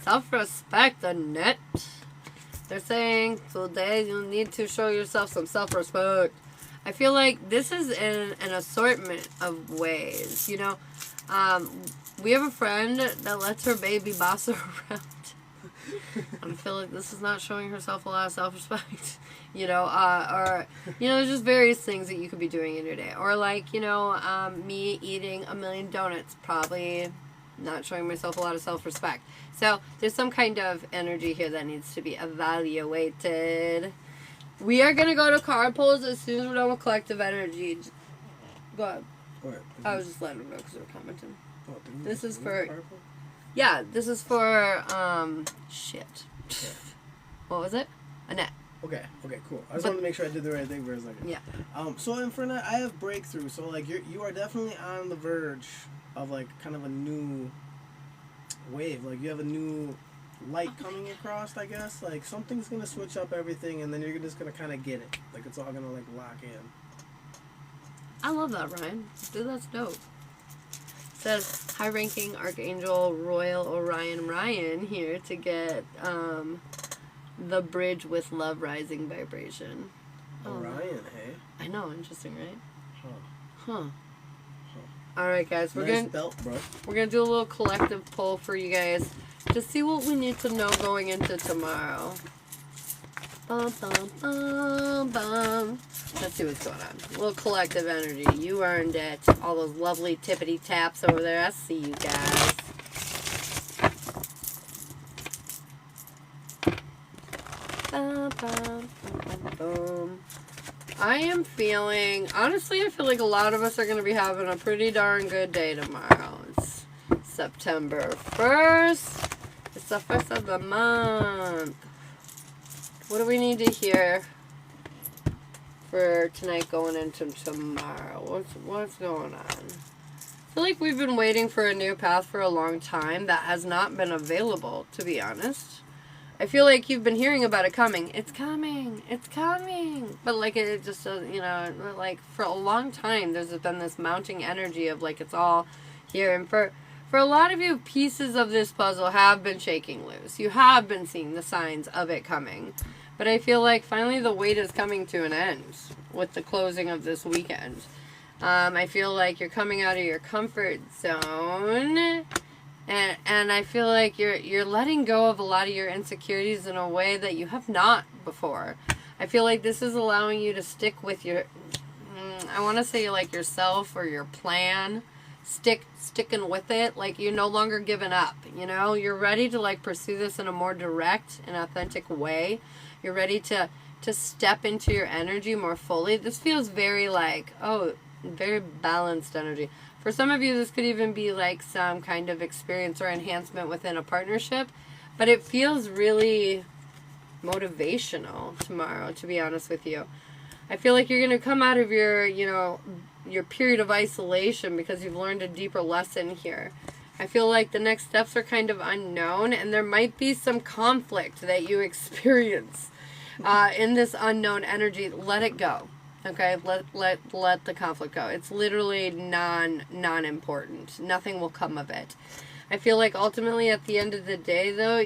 Self-respect, Annette. They're saying today you need to show yourself some self-respect. I feel like this is in an assortment of ways, you know. We have a friend that lets her baby boss her around. I feel like this is not showing herself a lot of self-respect, you know, or, you know, there's just various things that you could be doing in your day. Or, like, you know, me eating a million donuts, probably not showing myself a lot of self-respect. So there's some kind of energy here that needs to be evaluated. We are going to go to card pulls as soon as we're done with collective energy. Go ahead. What? I was just letting them know because they were commenting. Oh, This is for... Yeah, this is for, shit. Okay. What was it? Annette. Okay, cool. I just wanted to make sure I did the right thing for a second. Yeah. So in for Annette, I have breakthrough. So, like, you are definitely on the verge of, like, kind of a new wave. Like, you have a new light coming across, I guess. Like, something's going to switch up everything, and then you're just going to kind of get it. Like, it's all going to, like, lock in. I love that, Ryan. Dude, that's dope. Says high-ranking Archangel Royal Orion Ryan here to get the bridge with love rising vibration. Orion, hey? I know, interesting, right? Huh. All right, guys, we're Nice belt, bro. We're gonna do a little collective poll for you guys to see what we need to know going into tomorrow. Bum, bum, bum, bum. Let's see what's going on. A little collective energy. You earned it. All those lovely tippity taps over there. I see you guys. Bum, bum, bum, bum. I am feeling, honestly, I feel like a lot of us are going to be having a pretty darn good day tomorrow. It's September 1st. It's the first of the month. What do we need to hear for tonight going into tomorrow? What's going on? I feel like we've been waiting for a new path for a long time that has not been available, to be honest. I feel like you've been hearing about it coming. It's coming. It's coming. But, like, it just doesn't, you know, like, for a long time, there's been this mounting energy of, like, it's all here. And for a lot of you, pieces of this puzzle have been shaking loose. You have been seeing the signs of it coming. But I feel like finally the wait is coming to an end with the closing of this weekend. I feel like you're coming out of your comfort zone. And I feel like you're letting go of a lot of your insecurities in a way that you have not before. I feel like this is allowing you to stick with your, I want to say like yourself or your plan. Sticking with it. Like you're no longer giving up. You know, you're ready to like pursue this in a more direct and authentic way. You're ready to step into your energy more fully. This feels very like, very balanced energy. For some of you, this could even be like some kind of experience or enhancement within a partnership. But it feels really motivational tomorrow, to be honest with you. I feel like you're going to come out of your, you know, your period of isolation because you've learned a deeper lesson here. I feel like the next steps are kind of unknown, and there might be some conflict that you experience in this unknown energy. Let it go. Okay, let the conflict go. It's literally non-important. Nothing will come of it. I feel like ultimately at the end of the day, though,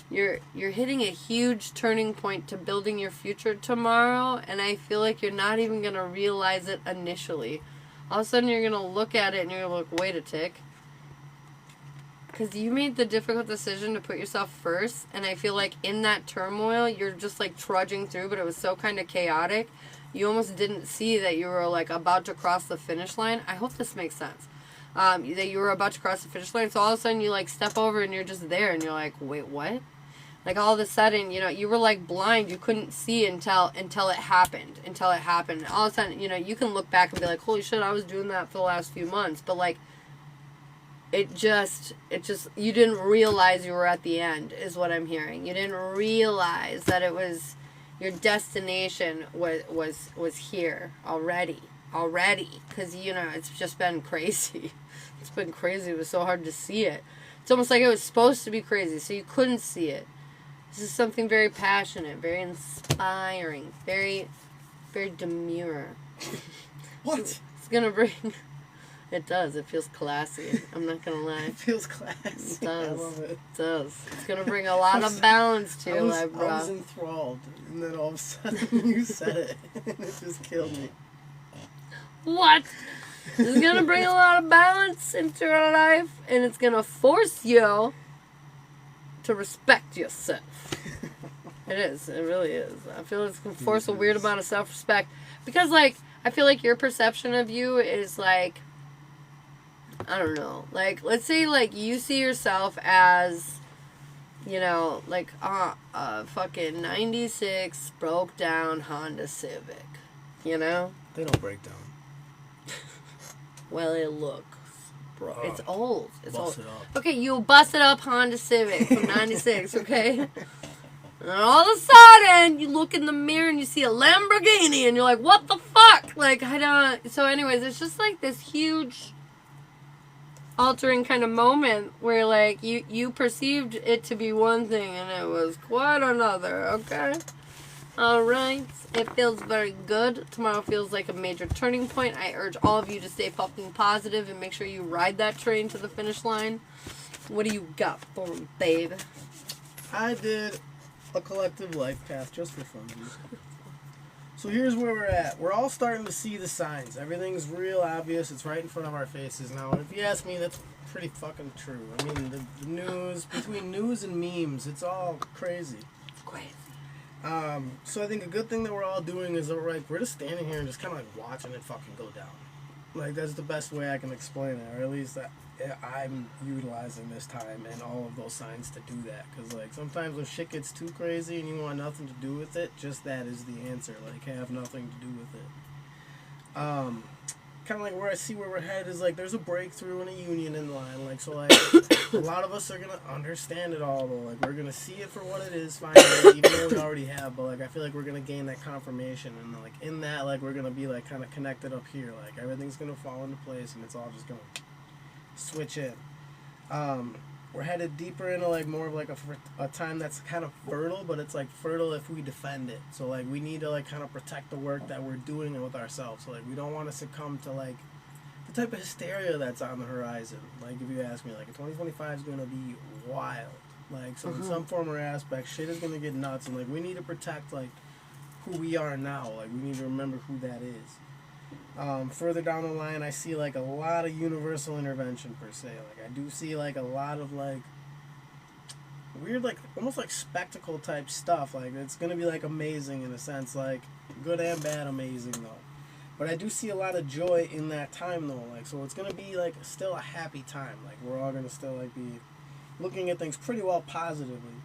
you're hitting a huge turning point to building your future tomorrow, and I feel like you're not even going to realize it initially. All of a sudden, you're going to look at it and you're going to look, wait a tick. Because you made the difficult decision to put yourself first, and I feel like in that turmoil, you're just like trudging through, but it was so kind of chaotic. You almost didn't see that you were like about to cross the finish line. I hope this makes sense. That you were about to cross the finish line, so all of a sudden you like step over and you're just there, and you're like, wait, what? Like all of a sudden, you know, you were like blind. You couldn't see until it happened. Until it happened. And all of a sudden, you know, you can look back and be like, holy shit, I was doing that for the last few months. But like, it just, you didn't realize you were at the end, is what I'm hearing. You didn't realize that it was, your destination was here already. Because, you know, it's just been crazy. It's been crazy. It was so hard to see it. It's almost like it was supposed to be crazy, so you couldn't see it. This is something very passionate, very inspiring, very, very demure. What? It's gonna bring... It does. It feels classy. I'm not gonna lie. It feels classy. It does. I love it. It does. It's gonna bring a lot of balance to your life, bro. I was enthralled, and then all of a sudden you said it, and it just killed me. What? It's gonna bring a lot of balance into your life, and it's gonna force you to respect yourself. It is. It really is. I feel it's gonna force a weird amount of self-respect. Because, like, I feel like your perception of you is, like, I don't know. Like, let's say, like, you see yourself as, you know, like, a fucking 96 broke down Honda Civic. You know? They don't break down. Well, it looks, bro. It's old. It's bust old. It up. Okay, you busted up Honda Civic from 96, okay? And all of a sudden, you look in the mirror and you see a Lamborghini and you're like, what the fuck? Like, I don't... So anyways, it's just like this huge altering kind of moment where, like, you perceived it to be one thing and it was quite another, okay? Alright, it feels very good. Tomorrow feels like a major turning point. I urge all of you to stay fucking positive and make sure you ride that train to the finish line. What do you got for me, babe? I did a collective life path just for fun. So here's where we're at. We're all starting to see the signs. Everything's real obvious. It's right in front of our faces now. If you ask me, that's pretty fucking true. I mean, the news, between news and memes, it's all crazy. Crazy. So I think a good thing that we're all doing is we're just standing here and just kind of like watching it fucking go down. Like that's the best way I can explain it, or at least that I'm utilizing this time and all of those signs to do that. Because like sometimes when shit gets too crazy and you want nothing to do with it, just that is the answer. Like have nothing to do with it. Kind of like where I see where we're headed is like there's a breakthrough and a union in line. Like so like a lot of us are gonna understand it all though. Like we're gonna see it for what it is finally, even though we already have. But like I feel like we're gonna gain that confirmation and like in that like we're gonna be like kind of connected up here. Like everything's gonna fall into place and it's all just gonna switch in. We're headed deeper into like more of like a time that's kind of fertile, but it's like fertile if we defend it. So like we need to like kind of protect the work that we're doing with ourselves. So like we don't want to succumb to like the type of hysteria that's on the horizon. Like if you ask me, like 2025 is gonna be wild. Like so in some form or aspect, shit is gonna get nuts, and like we need to protect like who we are now. Like we need to remember who that is. Further down the line, I see like a lot of universal intervention per se. Like I do see like a lot of like weird, like almost like spectacle type stuff. Like it's gonna be like amazing in a sense, like good and bad amazing though. But I do see a lot of joy in that time though. Like so, it's gonna be like still a happy time. Like we're all gonna still like be looking at things pretty well positively.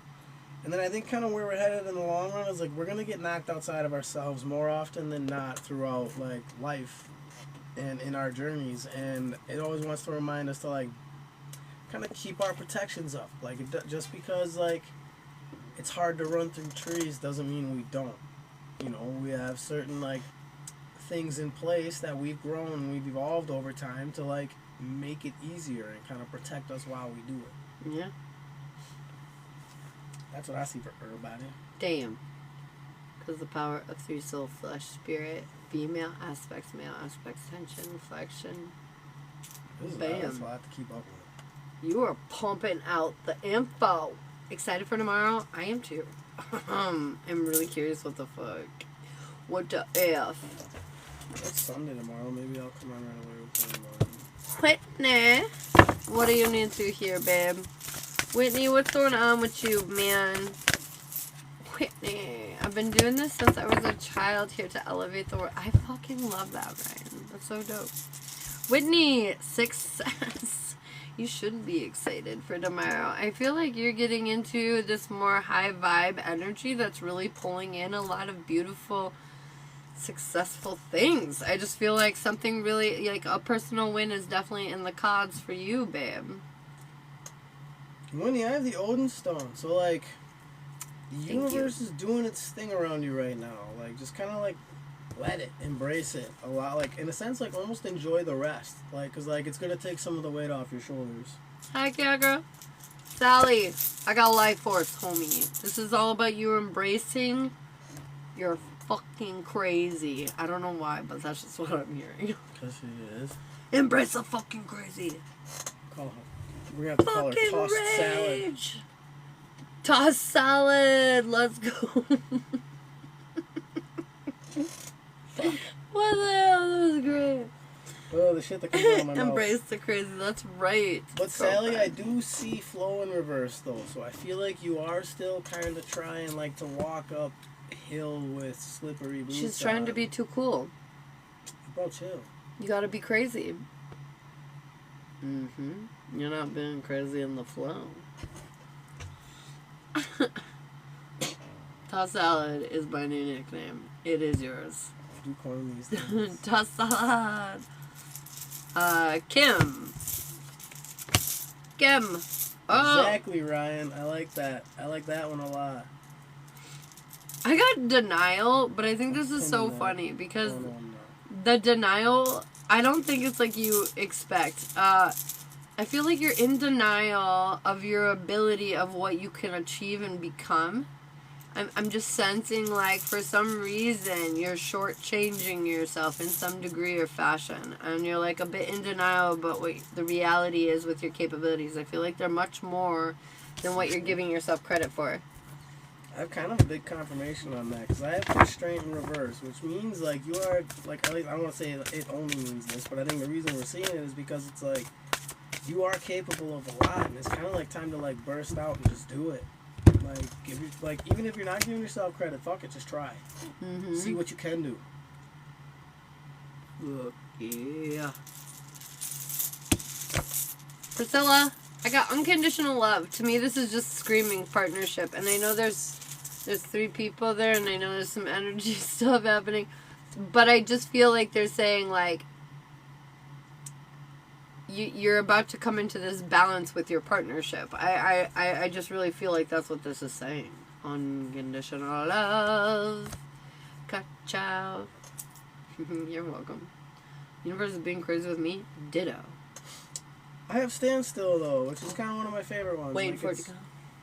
And then I think kind of where we're headed in the long run is like we're gonna get knocked outside of ourselves more often than not throughout like life and in our journeys, and it always wants to remind us to like kind of keep our protections up. Like just because like it's hard to run through trees doesn't mean we don't. You know, we have certain like things in place that we've grown and we've evolved over time to like make it easier and kind of protect us while we do it. Yeah. That's what I see for everybody. Damn. Because the power of three soul, flesh, spirit, female aspects, male aspects, tension, reflection. This is Bam. That's a lot to keep up with. You are pumping out the info. Excited for tomorrow? I am too. I'm really curious what the fuck. What the F? It's Sunday tomorrow. Maybe I'll come on right away with you Whitney, what do you need to hear, babe? Whitney, what's going on with you, man? Whitney, I've been doing this since I was a child here to elevate the world. I fucking love that, Ryan. That's so dope. Whitney, success. You should be excited for tomorrow. I feel like you're getting into this more high vibe energy that's really pulling in a lot of beautiful, successful things. I just feel like something really, like a personal win is definitely in the cards for you, babe. Winnie, I have the Odin Stone, so like the universe is doing its thing around you right now. Like just kind of like let it, embrace it a lot. Like in a sense, like almost enjoy the rest. Like cause like it's gonna take some of the weight off your shoulders. Hi, Gaga. Sally, I got life force, homie. This is all about you embracing your fucking crazy. I don't know why, but that's just what I'm hearing. Cause she is. Embrace the fucking crazy. Call her. We're gonna have to call her tossed salad. Tossed salad. Let's go. What the hell? That was great. Oh, the shit that comes out of my mouth. Embrace the crazy. That's right. But Sally, I do see flow in reverse though, so I feel like you are still kind of trying like to walk up hill with slippery boots. She's trying to be too cool. Bro, chill. You gotta be crazy. You're not being crazy in the flow. Toss salad is my new nickname. It is yours. Do coin these things. Toss salad. Kim. Oh. Exactly, Ryan. I like that. I like that one a lot. I got denial, but I think this is so funny because the denial, I don't think it's like you expect. I feel like you're in denial of your ability of what you can achieve and become. I'm just sensing like for some reason you're shortchanging yourself in some degree or fashion. And you're like a bit in denial about what the reality is with your capabilities. I feel like they're much more than what you're giving yourself credit for. I have kind of a big confirmation on that because I have constraint in reverse, which means like you are like, at least I don't want to say it only means this, but I think the reason we're seeing it is because it's like you are capable of a lot, and it's kind of like time to like burst out and just do it. Like even if you're not giving yourself credit, fuck it, just try. Mm-hmm. See what you can do. Yeah. Priscilla, I got unconditional love. To me, this is just screaming partnership. And I know there's 3 people there, and I know there's some energy stuff happening. But I just feel like they're saying, like, you're about to come into this balance with your partnership. I just really feel like that's what this is saying. Unconditional love. Ka-chow. You're welcome. Universe is being crazy with me. Ditto. I have Standstill though, which is kind of one of my favorite ones. Waiting for it to come.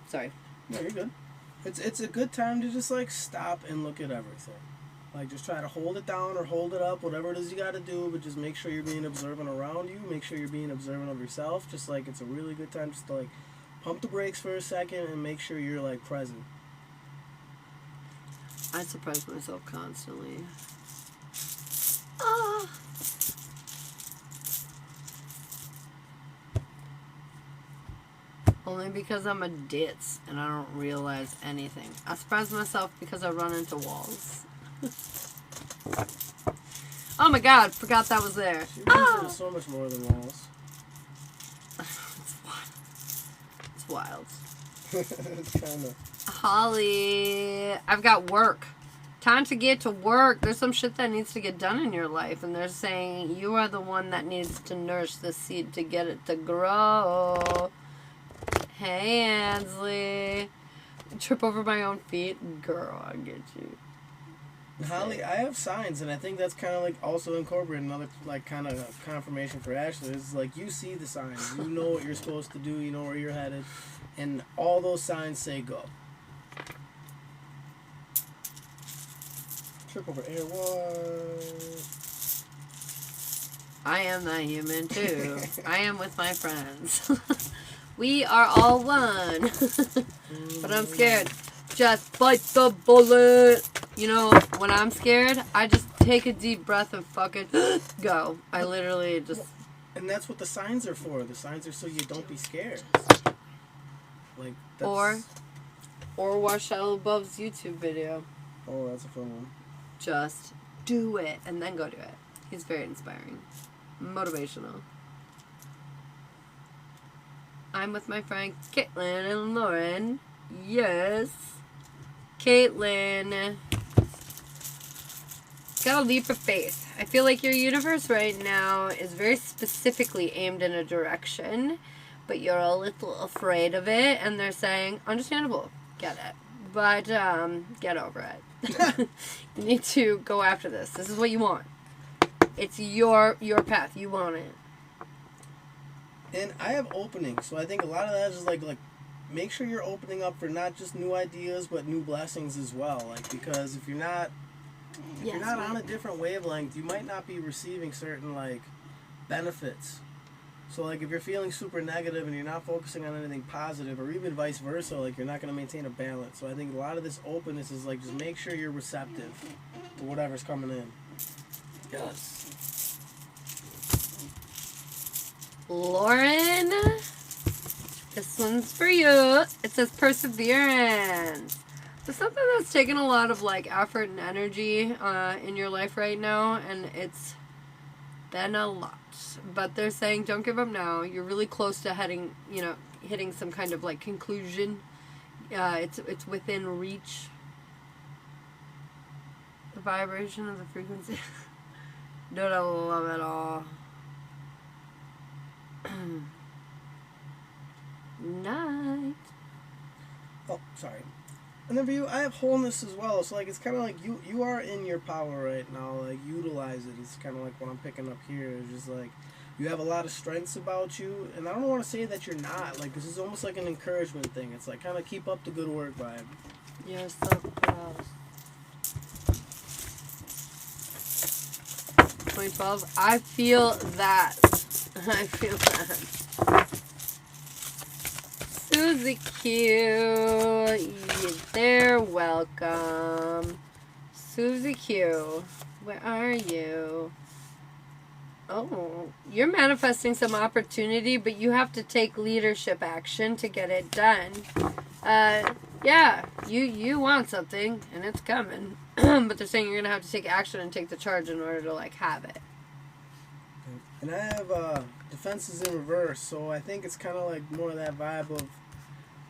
Sorry. No, you're good. It's a good time to just like stop and look at everything. Like just try to hold it down or hold it up, whatever it is you got to do, but just make sure you're being observant around you. Make sure you're being observant of yourself. Just like it's a really good time just to like pump the brakes for a second and make sure you're like present. I surprise myself constantly. Ah. Only because I'm a ditz and I don't realize anything. I surprise myself because I run into walls. Oh my god, forgot that was there. There's so much more than walls. It's wild. It's kind of... Holly, I've got work. Time to get to work. There's some shit that needs to get done in your life, and they're saying you are the one that needs to nourish the seed to get it to grow. Hey, Ansley. Trip over my own feet? Girl, I get you. Holly, I have signs, and I think that's kind of like also incorporating another like kind of confirmation for Ashley. It's like you see the signs, you know what you're supposed to do, you know where you're headed, and all those signs say go. Trip over air one. I am that human too. I am with my friends. We are all one. But I'm scared. Just bite the bullet. You know, when I'm scared, I just take a deep breath and fucking go. I literally just... And that's what the signs are for. The signs are so you don't be scared. Like, that's... Or watch Shiloh Bove's YouTube video. Oh, that's a fun one. Just do it and then go do it. He's very inspiring. Motivational. I'm with my friend Caitlin and Lauren. Yes. Caitlin. Got a leap of faith. I feel like your universe right now is very specifically aimed in a direction, but you're a little afraid of it, and they're saying, understandable, get it. But, get over it. You need to go after this. This is what you want. It's your path. You want it. And I have openings, so I think a lot of that is like make sure you're opening up for not just new ideas but new blessings as well. Like because if you're not on a different wavelength, you might not be receiving certain like benefits. So like if you're feeling super negative and you're not focusing on anything positive, or even vice versa, like you're not going to maintain a balance. So I think a lot of this openness is like just make sure you're receptive to whatever's coming in. Yes. Lauren, this one's for you. It says perseverance. It's something that's taken a lot of like effort and energy in your life right now, and it's been a lot. But they're saying don't give up now. You're really close to hitting some kind of like conclusion. It's within reach. The vibration of the frequency. Don't I love it all. Night. Oh, sorry. And then for you, I have wholeness as well. So like it's kind of like you are in your power right now. Like utilize it. It's kind of like what I'm picking up here. It's just like you have a lot of strengths about you, and I don't want to say that you're not. Like this is almost like an encouragement thing. It's like kind of keep up the good work vibe. You're so close. 2012. I feel that. I feel that. Susie Q. They're welcome. Susie Q. Where are you? Oh, you're manifesting some opportunity, but you have to take leadership action to get it done. Yeah, you want something, and it's coming. But they're saying you're going to have to take action and take the charge in order to, like, have it. And I have defenses in reverse, so I think it's kind of like more of that vibe of,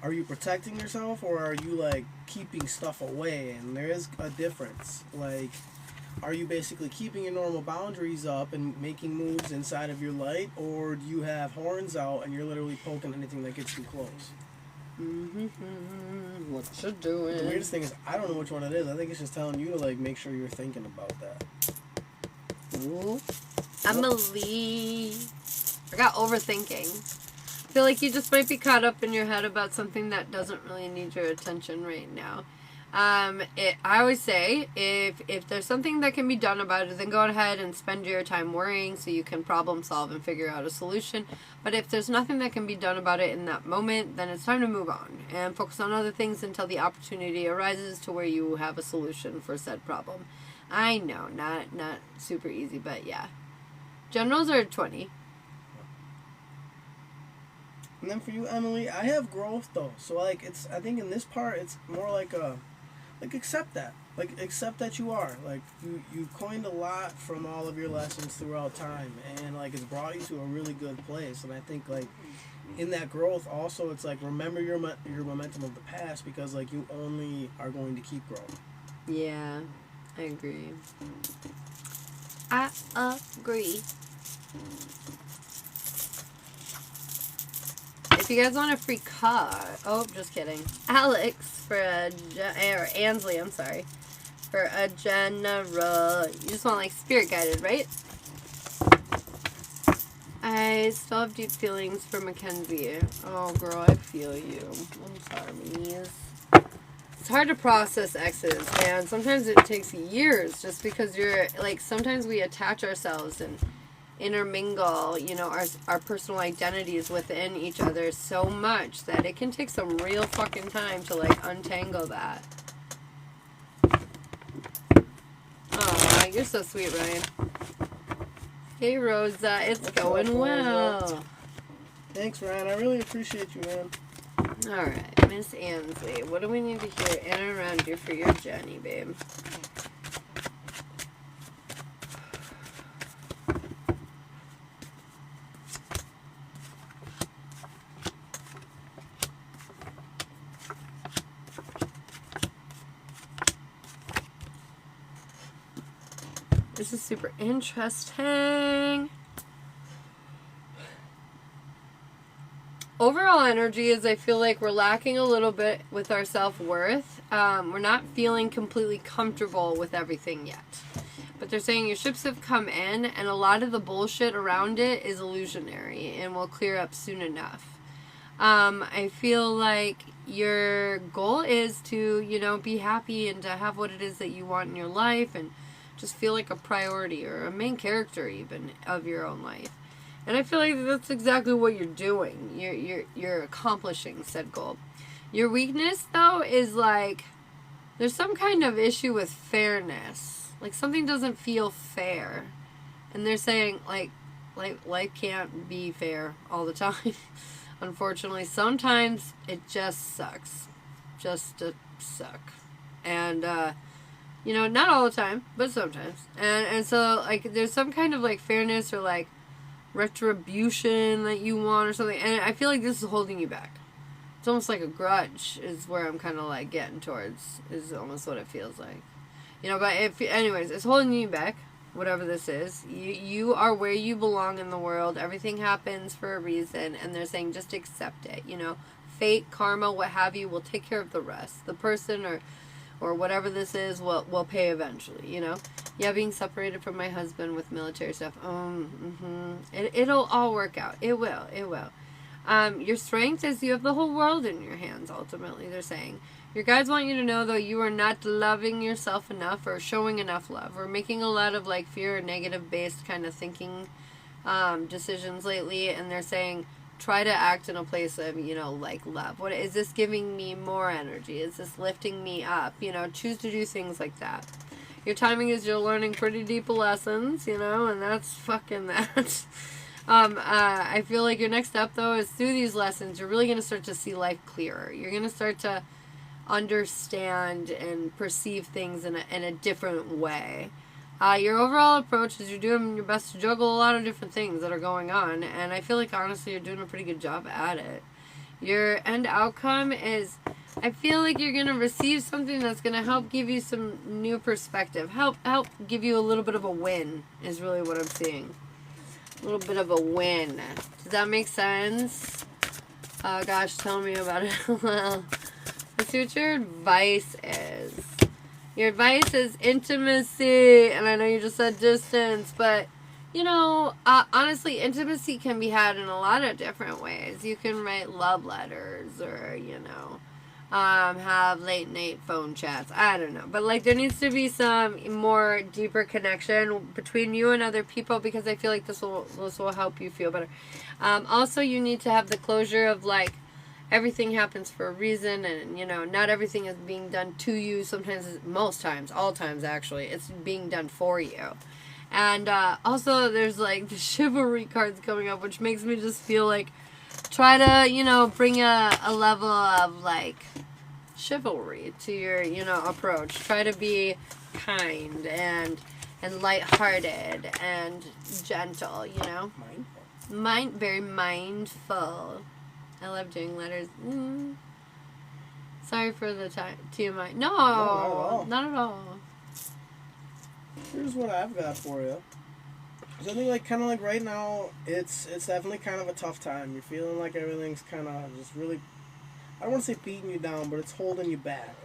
are you protecting yourself or are you like keeping stuff away? And there is a difference. Like, are you basically keeping your normal boundaries up and making moves inside of your light, or do you have horns out and you're literally poking anything that gets too close? What you doing? The weirdest thing is I don't know which one it is. I think it's just telling you to like make sure you're thinking about that. Ooh. Emily. I got overthinking. I feel like you just might be caught up in your head about something that doesn't really need your attention right now. I always say, if there's something that can be done about it, then go ahead and spend your time worrying so you can problem solve and figure out a solution. But if there's nothing that can be done about it in that moment, then it's time to move on and focus on other things until the opportunity arises to where you have a solution for said problem. I know, not super easy, but yeah. Generals are 20. And then for you, Emily, I have growth though. So like I think in this part it's more like accept that. Like accept that you are. Like you coined a lot from all of your lessons throughout time, and like it's brought you to a really good place. And I think like in that growth also it's like remember your momentum of the past, because like you only are going to keep growing. Yeah, I agree. I agree. If you guys want a free card, just kidding. Alex for or Ansley, I'm sorry, for a general. You just want like spirit guided, right? I still have deep feelings for Mackenzie. Oh, girl, I feel you. I'm sorry. It's hard to process exes, man. Sometimes it takes years just because you're like. Sometimes we attach ourselves and intermingle, our personal identities within each other so much that it can take some real fucking time to like untangle that. Oh, you're so sweet, Ryan. Hey, Rosa, it's going well. Thanks, Ryan. I really appreciate you, man. All right, Miss Ansley, what do we need to hear in and around you for your journey, babe? This is super interesting. Overall energy is I feel like we're lacking a little bit with our self-worth. We're not feeling completely comfortable with everything yet. But they're saying your ships have come in and a lot of the bullshit around it is illusionary and will clear up soon enough. I feel like your goal is to, be happy and to have what it is that you want in your life and just feel like a priority or a main character even of your own life. And I feel like that's exactly what you're doing. You're accomplishing said goal. Your weakness though is like there's some kind of issue with fairness. Like something doesn't feel fair. And they're saying like life can't be fair all the time. Unfortunately, sometimes it just sucks. Just to suck. And not all the time, but sometimes. And so, like, there's some kind of, like, fairness or, like, retribution that you want or something. And I feel like this is holding you back. It's almost like a grudge is where I'm kind of, like, getting towards. Is almost what it feels like. But anyways, it's holding you back, whatever this is. You are where you belong in the world. Everything happens for a reason. And they're saying just accept it, Fate, karma, what have you, will take care of the rest. The person or whatever this is will pay eventually, Yeah, being separated from my husband with military stuff. It'll all work out. It will. Your strength is you have the whole world in your hands, ultimately, they're saying. Your guides want you to know, though, you are not loving yourself enough or showing enough love or making a lot of, like, fear or negative-based kind of thinking decisions lately, and they're saying try to act in a place of, like love. What is this giving me more energy? Is this lifting me up? Choose to do things like that. Your timing is you're learning pretty deep lessons, and that's fucking that. I feel like your next step, though, is through these lessons, you're really going to start to see life clearer. You're going to start to understand and perceive things in a different way. Your overall approach is you're doing your best to juggle a lot of different things that are going on, and I feel like honestly you're doing a pretty good job at it. Your end outcome is, I feel like you're going to receive something that's going to help give you some new perspective. Help give you a little bit of a win is really what I'm seeing. A little bit of a win. Does that make sense? Oh gosh, tell me about it. Well, let's see what your advice is. Your advice is intimacy. And I know you just said distance, but you know, honestly, intimacy can be had in a lot of different ways. You can write love letters or, you know, have late night phone chats. I don't know. But, like, there needs to be some more deeper connection between you and other people because I feel like this will help you feel better. Also, you need to have the closure of, like, everything happens for a reason and, you know, not everything is being done to you. Sometimes, most times, all times, actually, it's being done for you. And also, there's, like, the chivalry cards coming up, which makes me just feel like try to, you know, bring a level of, like, chivalry to your, you know, approach. Try to be kind and lighthearted and gentle, you know? Very mindful. I love doing letters. Sorry for the TMI. No, not at all. Here's what I've got for you. So I think, like, kind of like right now, it's definitely kind of a tough time. You're feeling like everything's kind of just really, I don't want to say beating you down, but it's holding you back.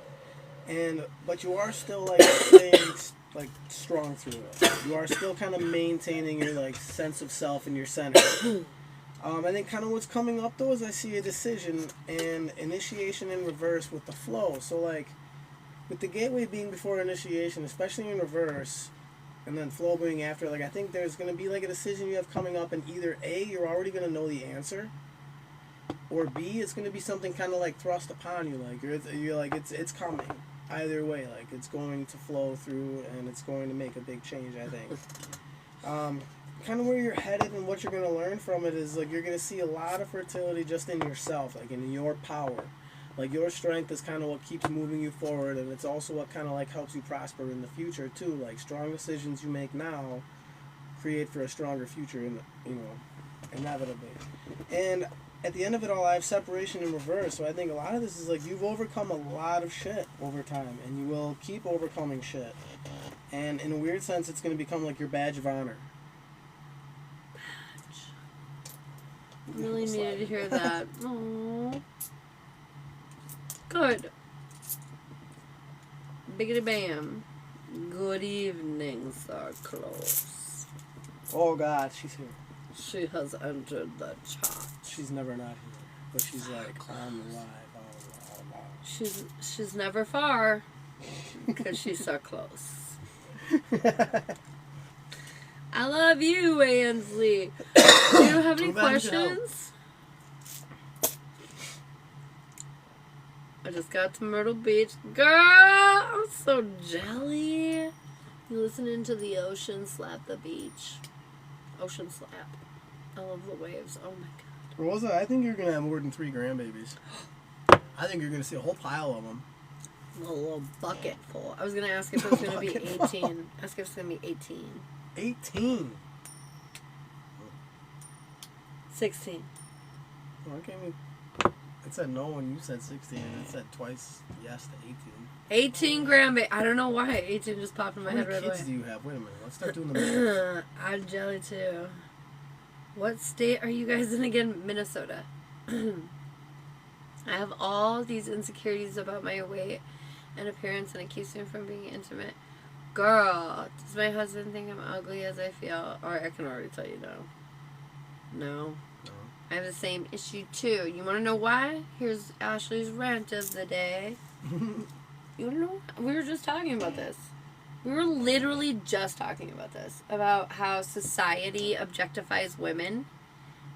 But you are still, like, staying, like, strong through it. You are still kind of maintaining your, like, sense of self and your center. I think kind of what's coming up, though, is I see a decision and initiation in reverse with the flow. So, like, with the gateway being before initiation, especially in reverse, and then flow being after, like, I think there's going to be, like, a decision you have coming up, and either A, you're already going to know the answer, or B, it's going to be something kind of, like, thrust upon you, like, you're like, it's coming. Either way, like, it's going to flow through, and it's going to make a big change, I think. Kind of where you're headed and what you're going to learn from it is, like, you're going to see a lot of fertility just in yourself, like, in your power. Like, your strength is kind of what keeps moving you forward, and it's also what kind of, like, helps you prosper in the future, too. Like, strong decisions you make now create for a stronger future, you know, inevitably. And at the end of it all, I have separation in reverse, so I think a lot of this is, like, you've overcome a lot of shit over time, and you will keep overcoming shit. And in a weird sense, it's going to become, like, your badge of honor. Really needed to hear that. Aww. Good. Biggity bam. Good evening, Sir Close. Oh God, she's here. She has entered the chat. She's never not here, but she's like on the live. Oh. She's never far because she's so close. I love you, Ansley. Do you have any questions? I just got to Myrtle Beach. Girl, I'm so jelly. You listening to the ocean slap the beach. Ocean slap. I love the waves. Oh my God. Rosa, I think you're going to have more than 3 grandbabies. I think you're going to see a whole pile of them. A little bucket full. I was going to ask if it was going to be 18. Ask if it's going to be 18. 18? 16. Well, okay, it said no when you said 16, and it said twice yes to 18 18. grandbaby. I don't know why 18 just popped in my head right away. How many kids do you have? Wait a minute. Let's start doing the math. I'm jelly too. What state are you guys in again? Minnesota. I have all these insecurities about my weight and appearance, and it keeps me from being intimate. Girl, does my husband think I'm ugly as I feel? Or I can already tell you no. No. I have the same issue too. You want to know why? Here's Ashley's rant of the day. You want to know? We were just talking about this. We were literally just talking about this. About how society objectifies women.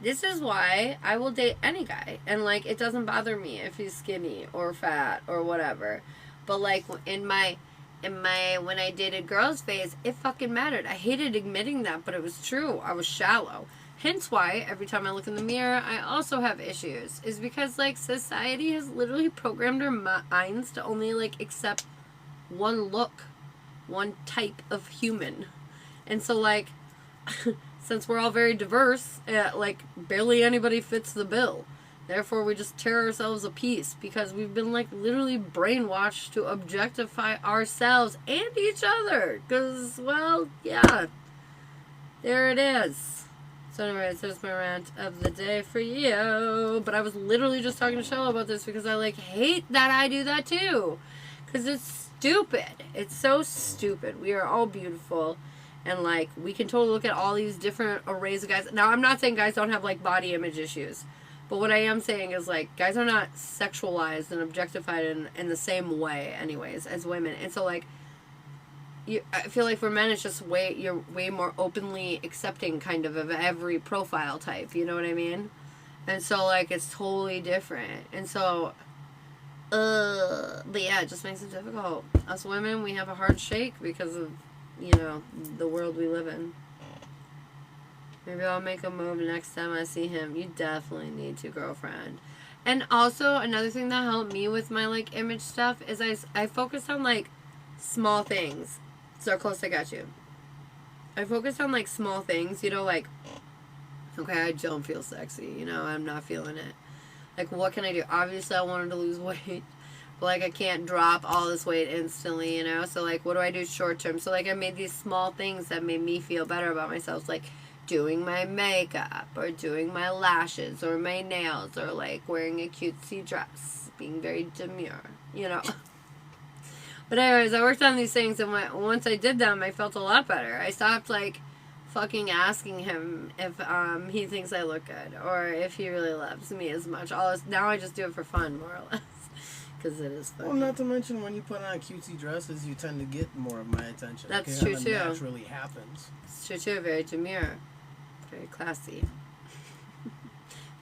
This is why I will date any guy. And, like, it doesn't bother me if he's skinny or fat or whatever. But, like, in my when I dated girls phase, it fucking mattered. I hated admitting that, but it was true. I was shallow. Hence why every time I look in the mirror, I also have issues. Is because, like, society has literally programmed our minds to only, like, accept one look, one type of human. And so, like, since we're all very diverse, like, barely anybody fits the bill. Therefore, we just tear ourselves a piece because we've been, like, literally brainwashed to objectify ourselves and each other. Because, well, yeah, there it is. So anyways, there's my rant of the day for you. But I was literally just talking to Shiloh about this because I, like, hate that I do that too. Because it's stupid. It's so stupid. We are all beautiful. And, like, we can totally look at all these different arrays of guys. Now, I'm not saying guys don't have, like, body image issues. But what I am saying is, like, guys are not sexualized and objectified in the same way, anyways, as women. And so, like, I feel like for men, it's just you're way more openly accepting, kind of every profile type. You know what I mean? And so, like, it's totally different. And so, but yeah, it just makes it difficult. Us women, we have a hard shake because of, you know, the world we live in. Maybe I'll make a move next time I see him. You definitely need to, girlfriend. And also, another thing that helped me with my, like, image stuff is I focused on, like, small things. So close, I got you. I focused on, like, small things, you know, like, okay, I don't feel sexy, you know, I'm not feeling it. Like, what can I do? Obviously, I wanted to lose weight, but, like, I can't drop all this weight instantly, you know? So, like, what do I do short term? So, like, I made these small things that made me feel better about myself, like doing my makeup, or doing my lashes, or my nails, or, like, wearing a cutesy dress, being very demure, you know? But anyways, I worked on these things, and once I did them, I felt a lot better. I stopped, like, fucking asking him if he thinks I look good, or if he really loves me as much. Now I just do it for fun, more or less, because it is fun. Well, not to mention, when you put on cutesy dresses, you tend to get more of my attention. That's true, too. It naturally happens. It's true, too. Very demure. Very classy.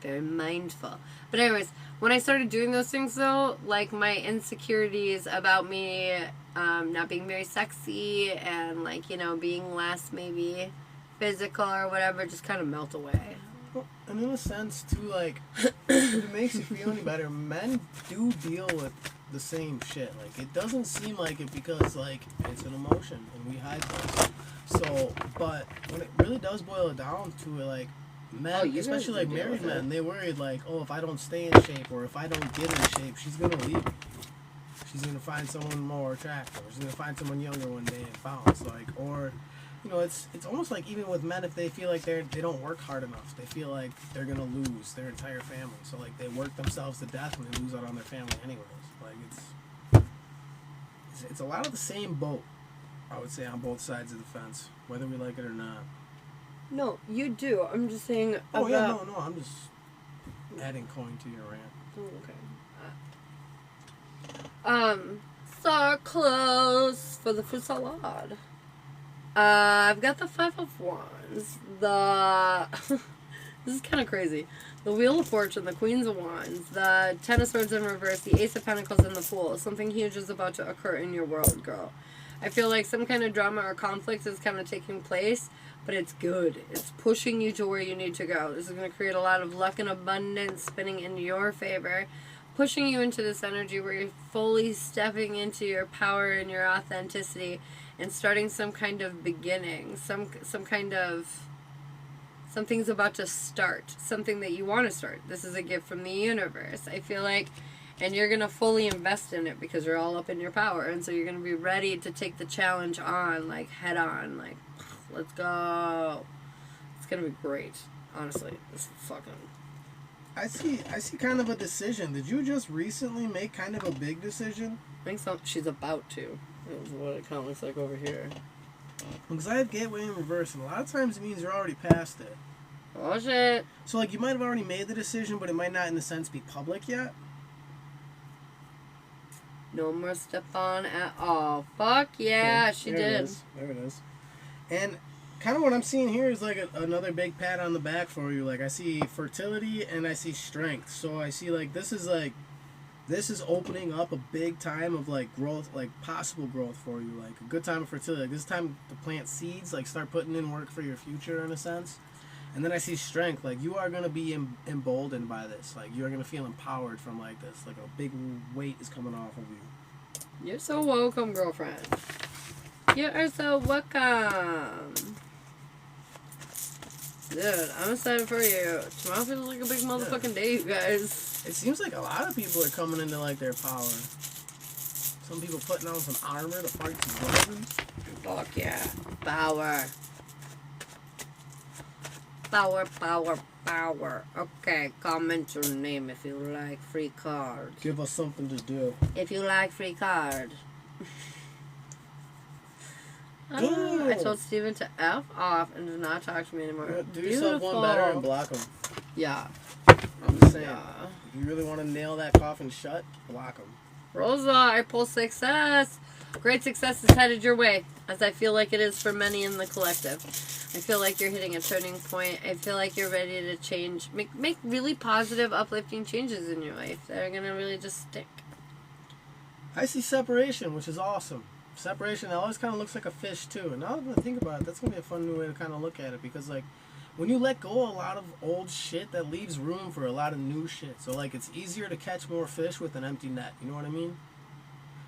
Very mindful. But anyways, when I started doing those things, though, like, my insecurities about me not being very sexy and, like, you know, being less maybe physical or whatever just kind of melt away. Well, and in a sense, too, like, if it makes you feel any better, men do deal with the same shit. Like, it doesn't seem like it because, like, it's an emotion and we hide those. So, but when it really does boil it down to it, like, men, especially, like, married men, they worried, like, oh, if I don't stay in shape or if I don't get in shape, she's going to leave me. She's going to find someone more attractive. She's going to find someone younger one day and bounce. Like, or, you know, it's almost like even with men, if they feel like they don't work hard enough, they feel like they're going to lose their entire family. So, like, they work themselves to death and they lose out on their family anyways. Like, it's a lot of the same boat, I would say, on both sides of the fence, whether we like it or not. No, you do. I'm just saying. Oh, yeah, no, I'm just adding coin to your rant. Oh, okay. So close for the fruit salad. I've got the Five of Wands. This is kind of crazy. The Wheel of Fortune, the Queens of Wands, the Ten of Swords in reverse, the Ace of Pentacles, and the Fool. Something huge is about to occur in your world, girl. I feel like some kind of drama or conflict is kind of taking place, but it's good. It's pushing you to where you need to go. This is going to create a lot of luck and abundance spinning in your favor, pushing you into this energy where you're fully stepping into your power and your authenticity and starting some kind of beginning, something's about to start, something that you want to start. This is a gift from the universe, I feel like, and you're going to fully invest in it because you're all up in your power, and so you're going to be ready to take the challenge on, like, head on, like, let's go. It's going to be great, honestly. It's fucking... I see kind of a decision. Did you just recently make kind of a big decision? I think so. She's about to. Is what it kind of looks like over here. Because I have Gateway in reverse, and a lot of times it means you're already past it. Oh, shit. So, like, you might have already made the decision, but it might not, in a sense, be public yet. No more step on at all. Fuck yeah, she did. There it is. And kind of what I'm seeing here is, like, another big pat on the back for you. Like, I see fertility and I see strength. So I see, like, this is opening up a big time of, like, growth, like, possible growth for you. Like, a good time of fertility. Like, this time to plant seeds, like, start putting in work for your future, in a sense. And then I see strength. Like, you are going to be emboldened by this. Like, you are going to feel empowered from, like, this. Like, a big weight is coming off of you. You're so welcome, girlfriend. You are so welcome. Dude, I'm excited for you. Tomorrow feels like a big motherfucking day, you guys. It seems like a lot of people are coming into, like, their power. Some people putting on some armor to fight some dragons. Fuck yeah. Power. Power, power, power. Okay, comment your name if you like free cards. Give us something to do. If you like free card. I told Steven to F off and do not talk to me anymore. Do yourself one better and block him. Yeah. I'm just saying. Yeah. If you really want to nail that coffin shut, block him. Rosa, I pull success. Great success is headed your way, as I feel like it is for many in the collective. I feel like you're hitting a turning point. I feel like you're ready to change, make really positive, uplifting changes in your life that are going to really just stick. I see separation, which is awesome. Separation always kind of looks like a fish, too. And now that I think about it, that's going to be a fun new way to kind of look at it. Because, like, when you let go of a lot of old shit, that leaves room for a lot of new shit. So, like, it's easier to catch more fish with an empty net. You know what I mean?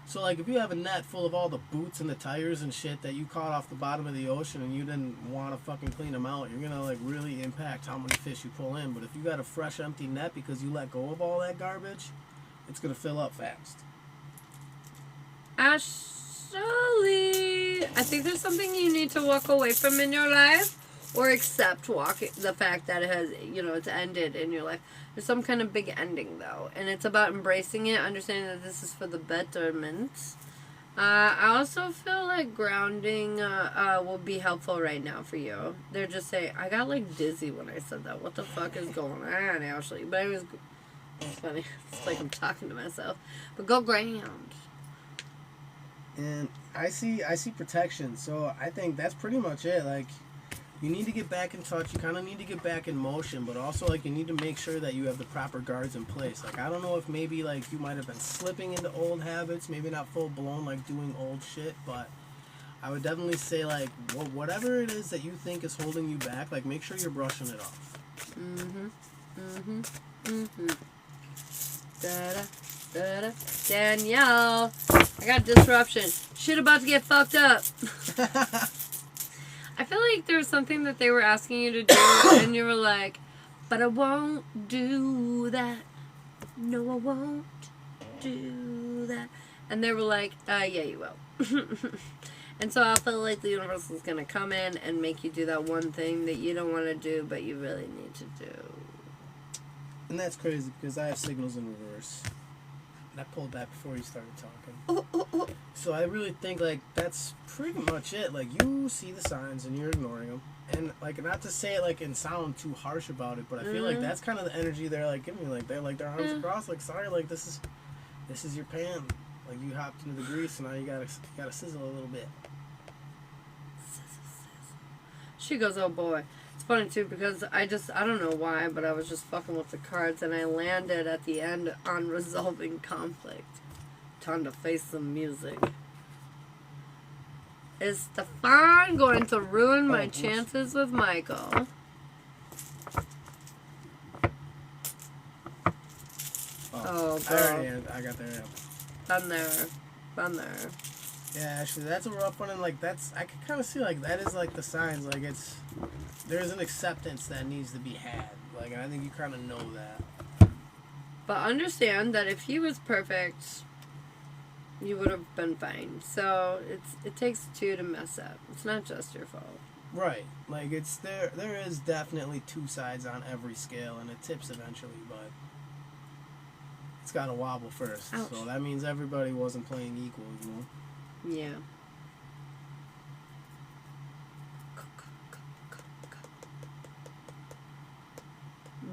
So, like, if you have a net full of all the boots and the tires and shit that you caught off the bottom of the ocean and you didn't want to fucking clean them out, you're going to, like, really impact how many fish you pull in. But if you got a fresh, empty net because you let go of all that garbage, it's going to fill up fast. Ashley, I think there's something you need to walk away from in your life or accept the fact that it has, it's ended in your life. There's some kind of big ending, though, and it's about embracing it, understanding that this is for the betterment. I also feel like grounding will be helpful right now for you. They're just saying, I got, like, dizzy when I said that. What the fuck is going on, Ashley? But it was funny. It's like I'm talking to myself. But go ground. And I see protection, so I think that's pretty much it. Like, you need to get back in touch. You kind of need to get back in motion, but also, like, you need to make sure that you have the proper guards in place. Like, I don't know if maybe, like, you might have been slipping into old habits, maybe not full blown, like, doing old shit, but I would definitely say, like, whatever it is that you think is holding you back, like, make sure you're brushing it off. Da-da. Danielle, I got disruption. Shit about to get fucked up. I feel like there was something that they were asking you to do, and you were like, but I won't do that. No, I won't do that. And they were like, yeah, you will. And so I feel like the universe is going to come in and make you do that one thing that you don't want to do, but you really need to do. And that's crazy, because I have signals in reverse. And I pulled that before you started talking. So I really think, like, that's pretty much it. Like, you see the signs and you're ignoring them. And, like, not to say it, like, and sound too harsh about it, but I feel like that's kind of the energy they're, like, giving me. Like, they're, like, their arms crossed, like, sorry, like, this is your pan. Like, you hopped into the grease, and now you gotta sizzle a little bit. She goes, oh boy. It's funny too because I don't know why, but I was just fucking with the cards and I landed at the end on resolving conflict. Time to face some music. Is Stefan going to ruin my chances with Michael? Oh, girl. I got there. Been there. Yeah, actually, that's a rough one, and, like, I can kind of see, like, that is, like, the signs, like, there's an acceptance that needs to be had, like, and I think you kind of know that. But understand that if he was perfect, you would have been fine. So, it takes two to mess up. It's not just your fault. Right. Like, there is definitely two sides on every scale, and it tips eventually, but it's got to wobble first. Ouch. So that means everybody wasn't playing equal, you know? Yeah.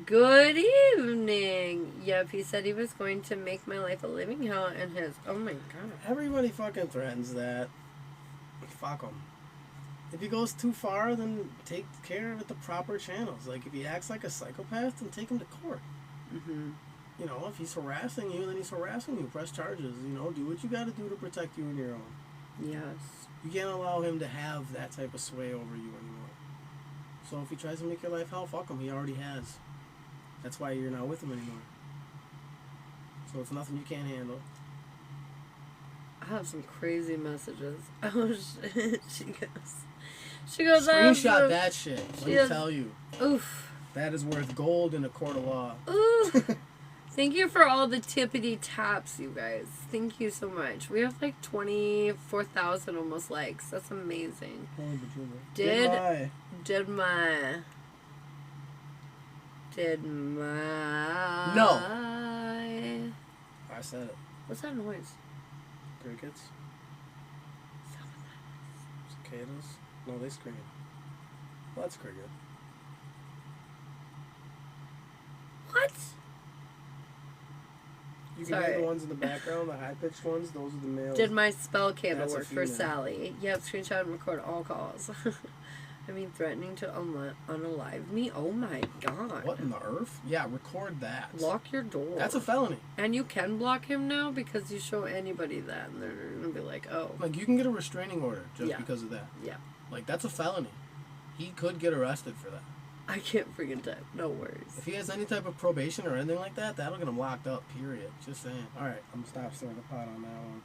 Good evening. Yep, he said he was going to make my life a living hell and his. Oh my god. Everybody fucking threatens that. Fuck him. If he goes too far, then take care of it the proper channels. Like, if he acts like a psychopath, then take him to court. You know, if he's harassing you, then he's harassing you. Press charges. You know, do what you got to do to protect you and your own. Yes. You can't allow him to have that type of sway over you anymore. So if he tries to make your life hell, fuck him. He already has. That's why you're not with him anymore. So it's nothing you can't handle. I have some crazy messages. Oh shit. She goes. Screenshot that shit. Let me has, tell you. Oof. That is worth gold in a court of law. Ooh. Thank you for all the tippity taps, you guys. Thank you so much. We have like 24,000 almost likes. That's amazing. Did my No. I said it. What's that noise? Crickets. Cicadas. No, they scream. Well, that's cricket. What? You can hear the ones in the background, the high-pitched ones. Those are the males. Did my spell candle That's a work for female. Sally? Yep, screenshot and record all calls. I mean, threatening to unalive me? Oh my god. What in the earth? Yeah, record that. Lock your door. That's a felony. And you can block him now because you show anybody that and they're going to be like, oh. Like, you can get a restraining order just because of that. Yeah. Like, that's a felony. He could get arrested for that. I can't freaking type. No worries. If he has any type of probation or anything like that, that'll get him locked up, period. Just saying. Alright, I'm going to stop stirring the pot on that one.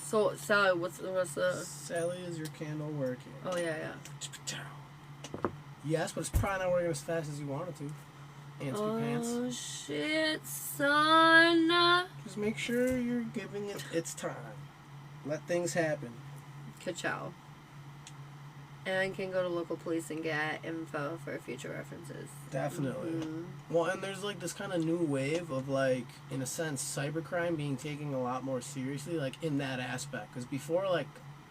So, Sally, what's the... Sally, is your candle working? Oh, yeah. Yes, but it's probably not working as fast as you want it to. Ansky pants. Oh, shit, son. Just make sure you're giving it its time. Let things happen. Ka-chow. And can go to local police and get info for future references. Definitely. Mm-hmm. Well, and there's like this kind of new wave of like, in a sense, cybercrime being taken a lot more seriously, like in that aspect. Because before, like,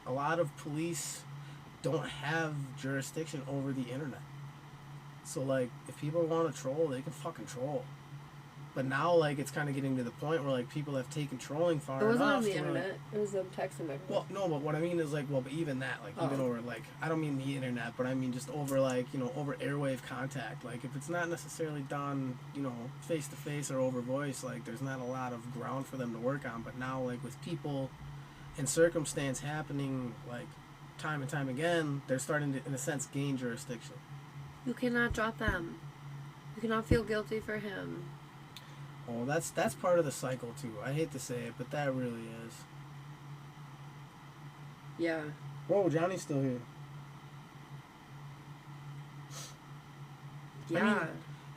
a lot of police don't have jurisdiction over the internet. So like, if people want to troll, they can fucking troll. But now, like, it's kind of getting to the point where, like, people have taken trolling far enough. It wasn't on the to, internet. like, It was them texting everyone. well, no, but what I mean is, like, well, but even that, like, even over, like, I don't mean the internet, but I mean just over, like, you know, over airwave contact. Like, if it's not necessarily done, you know, face-to-face or over voice, like, there's not a lot of ground for them to work on. But now, like, with people and circumstance happening, like, time and time again, they're starting to, in a sense, gain jurisdiction. You cannot drop them. You cannot feel guilty for him. Oh, that's part of the cycle, too. I hate to say it, but that really is. Yeah. Whoa, Johnny's still here. Yeah. I mean,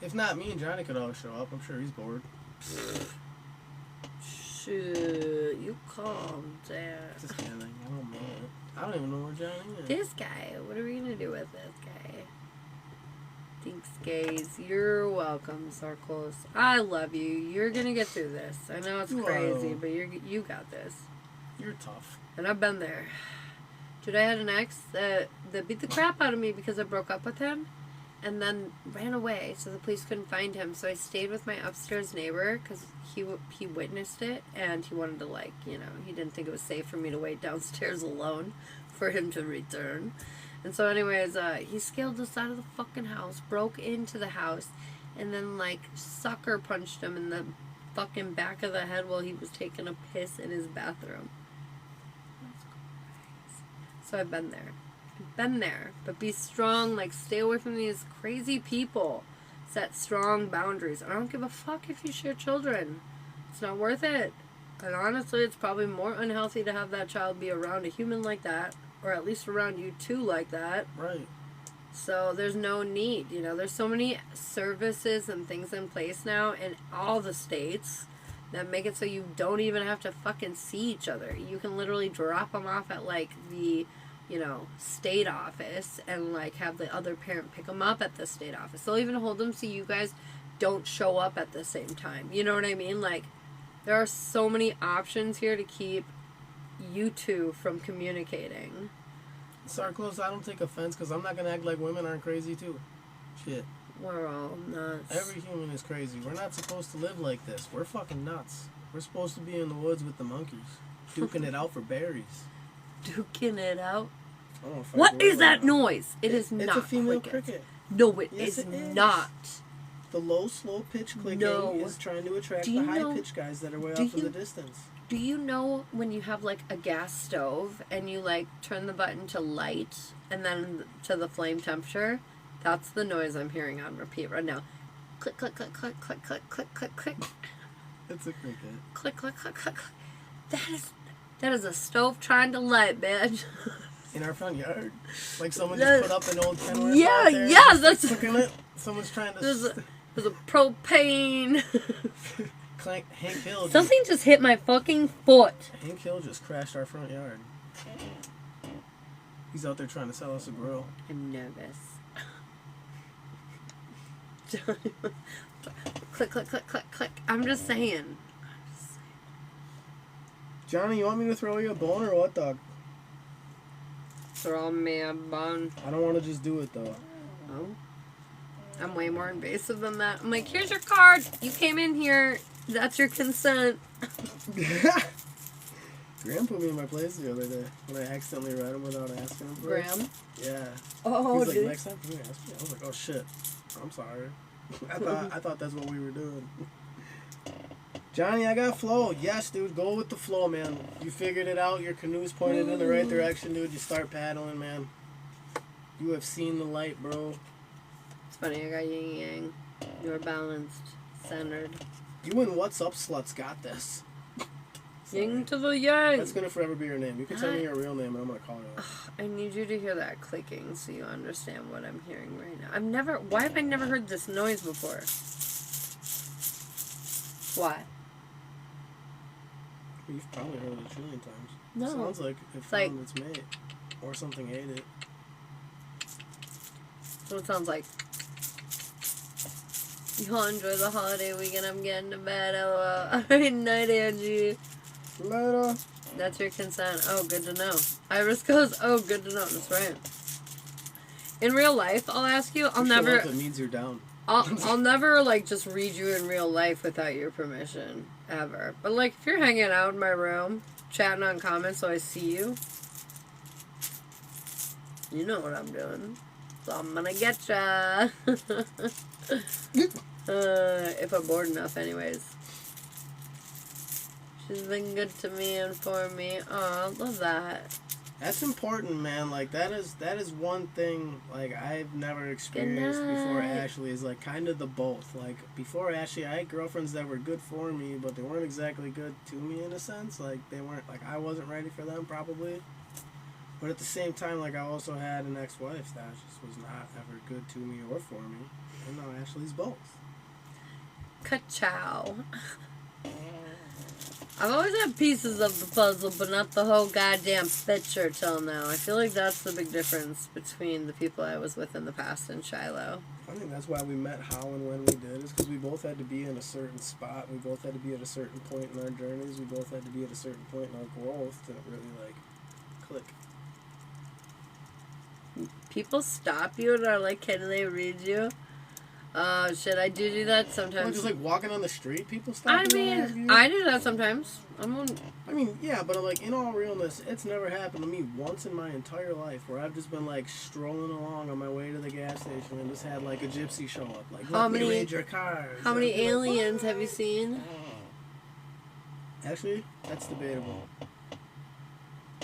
if not, me and Johnny could always show up. I'm sure he's bored. Shoot, you calm down. Just kidding. I don't know. I don't even know where Johnny is. This guy, what are we gonna do with this guy? Thanks, guys. You're welcome, Sarkos. I love you. You're gonna get through this. I know it's crazy, but you got this. You're tough. And I've been there. Dude, I had an ex that beat the crap out of me because I broke up with him and then ran away so the police couldn't find him. So I stayed with my upstairs neighbor because he witnessed it and he wanted to, like, you know, he didn't think it was safe for me to wait downstairs alone for him to return. And so anyways, he scaled the side of the fucking house, broke into the house, and then, like, sucker punched him in the fucking back of the head while he was taking a piss in his bathroom. So I've been there. But be strong, like, stay away from these crazy people. Set strong boundaries. I don't give a fuck if you share children. It's not worth it. And honestly, it's probably more unhealthy to have that child be around a human like that, or at least around you too like that. Right. So there's no need, you know. There's so many services and things in place now in all the states that make it so you don't even have to fucking see each other. You can literally drop them off at, like, the, you know, state office and, like, have the other parent pick them up at the state office. They'll even hold them so you guys don't show up at the same time. You know what I mean? Like, there are so many options here to keep you two from communicating. Sarkos, I don't take offense because I'm not going to act like women aren't crazy too. Shit. We're all nuts. Every human is crazy. We're not supposed to live like this. We're fucking nuts. We're supposed to be in the woods with the monkeys, duking it out for berries. Duking it out? Oh, what is that noise? It's not It's a female crickets. cricket. No, it Yes, is it is. not. The low, slow pitch clicking No. is trying to attract Do the you high know- pitch guys that are way do off in you- the distance. Do you know when you have like a gas stove and you like turn the button to light and then to the flame temperature? That's the noise I'm hearing on repeat right now. Click, click, click, click, click, click, click, click, click. It's a cricket. Click, click, click, click, click. That is a stove trying to light, bitch. In our front yard, like someone just put up an old Kenworth Yeah, out there. yeah, that's. Cooking it. Someone's trying to. There's a propane. Hank Hill. Something just hit my fucking foot. Hank Hill just crashed our front yard. He's out there trying to sell us a grill. I'm nervous. Click, click, click, click, click. I'm just saying. Johnny, you want me to throw you a bone or what, dog? Throw me a bone. I don't want to just do it, though. Oh. I'm way more invasive than that. I'm like, here's your card. You came in here. That's your consent. Graham put me in my place the other day when I accidentally read him without asking him for Graham? it. Yeah. Oh, He's like, next time, can you ask me? I was like, oh, shit. I'm sorry. I thought that's what we were doing. Johnny, I got flow. Yes, dude, go with the flow, man. You figured it out. Your canoe's pointed in the right direction, dude. You start paddling, man. You have seen the light, bro. It's funny, I got yin yang. You're balanced, centered. You and What's Up Sluts got this. Yin to the yang. That's going to forever be your name. You can tell me your real name, and I'm going to call you out. I need you to hear that clicking so you understand what I'm hearing right now. Why have I never heard this noise before? Why? You've probably heard it a trillion times. No. It sounds like it found its mate. Or something ate it. So it sounds like. You all enjoy the holiday weekend. I'm getting to bed. LOL. Alright, night, Angie. Later. That's your consent. Oh, good to know. Iris goes, oh, good to know. That's right. In real life, I'll ask you. I'll never. That means you're down. I'll never like just read you in real life without your permission ever. But like if you're hanging out in my room, chatting on comments, so I see you. You know what I'm doing. So I'm gonna get ya. If I'm bored enough, anyways. She's been good to me and for me. Aw, love that. That's important, man. Like that is one thing like I've never experienced before Ashley is like kind of the both. Like before Ashley, I had girlfriends that were good for me, but they weren't exactly good to me in a sense. Like they weren't like I wasn't ready for them probably. But at the same time, like I also had an ex-wife that just was not ever good to me or for me. And now Ashley's both. Ka-chow. I've always had pieces of the puzzle, but not the whole goddamn picture till now. I feel like that's the big difference between the people I was with in the past and Shiloh. I think that's why we met how and when we did, is because we both had to be in a certain spot. We both had to be at a certain point in our journeys. We both had to be at a certain point in our growth to really, like, click. People stop you and are like, can they read you? Oh, shit, I do that sometimes. Just like walking on the street, people stop you. I do that sometimes. I mean, yeah, but like in all realness, it's never happened to me once in my entire life where I've just been like strolling along on my way to the gas station and just had like a gypsy show up. Like, let me read your cars. How many aliens have you seen? Actually, that's debatable.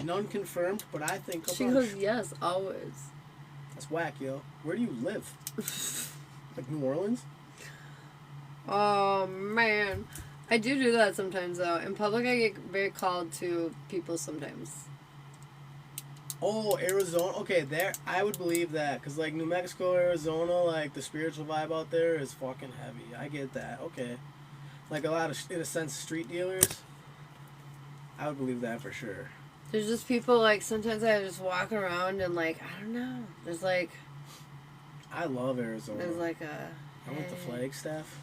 None confirmed, but I think she goes, yes, always. That's whack, yo. Where do you live? Like New Orleans? Oh, man. I do that sometimes, though. In public, I get very called to people sometimes. Oh, Arizona. Okay, there, I would believe that. Because, like, New Mexico, Arizona, like, the spiritual vibe out there is fucking heavy. I get that. Okay. Like, a lot of, in a sense, street dealers. I would believe that for sure. There's just people, like, sometimes I just walk around and, like, I don't know. There's, like... I love Arizona. There's like I went to Flagstaff.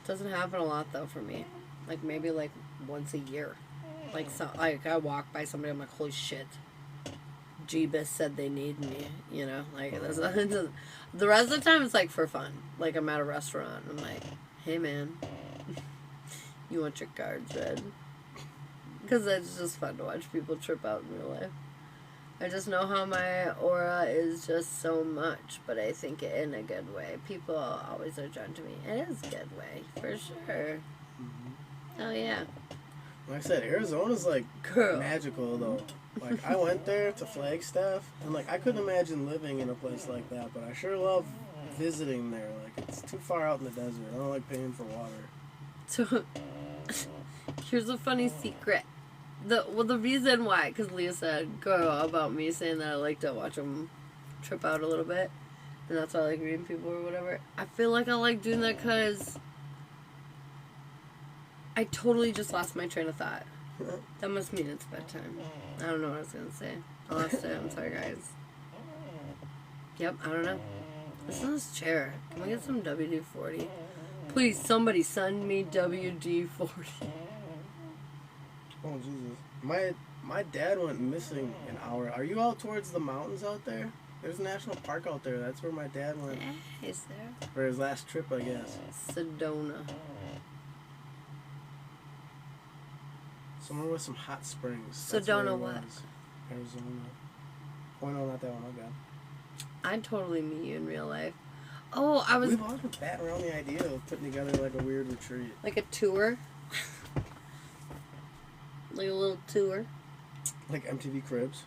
Doesn't happen a lot though for me. Like maybe like once a year. Like I walk by somebody, I'm like, holy shit. Jeebus said they need me, you know. Like the rest of the time it's like for fun. Like I'm at a restaurant. I'm like, hey man, you want your cards read? Because it's just fun to watch people trip out in real life. I just know how my aura is just so much, but I think it in a good way. People always are drawn to me. It is a good way, for sure. Mm-hmm. Oh, yeah. Like I said, Arizona's like Girl. magical though. Like I went there to Flagstaff, and like I couldn't imagine living in a place like that. But I sure love visiting there. Like it's too far out in the desert. I don't like paying for water. So, here's a funny secret. The reason why, because Leah said, girl, about me saying that I like to watch them trip out a little bit, and that's why I like reading people or whatever. I feel like I like doing that because I totally just lost my train of thought. That must mean it's bedtime. I don't know what I was going to say. I lost it. I'm sorry, guys. Yep, I don't know. Listen to this chair. Can we get some WD-40? Please, somebody send me WD-40. Oh Jesus! My dad went missing an hour. Are you out towards the mountains out there? There's a national park out there. That's where my dad went Yeah, is there? for his last trip, I guess. Sedona. Somewhere with some hot springs. That's where Sedona he what? was. Arizona. Oh no, not that one. Oh god. I'd totally meet you in real life. Oh, I was We've always been batting around the idea of putting together like a weird retreat. like a tour. Like a little tour. Like MTV Cribs.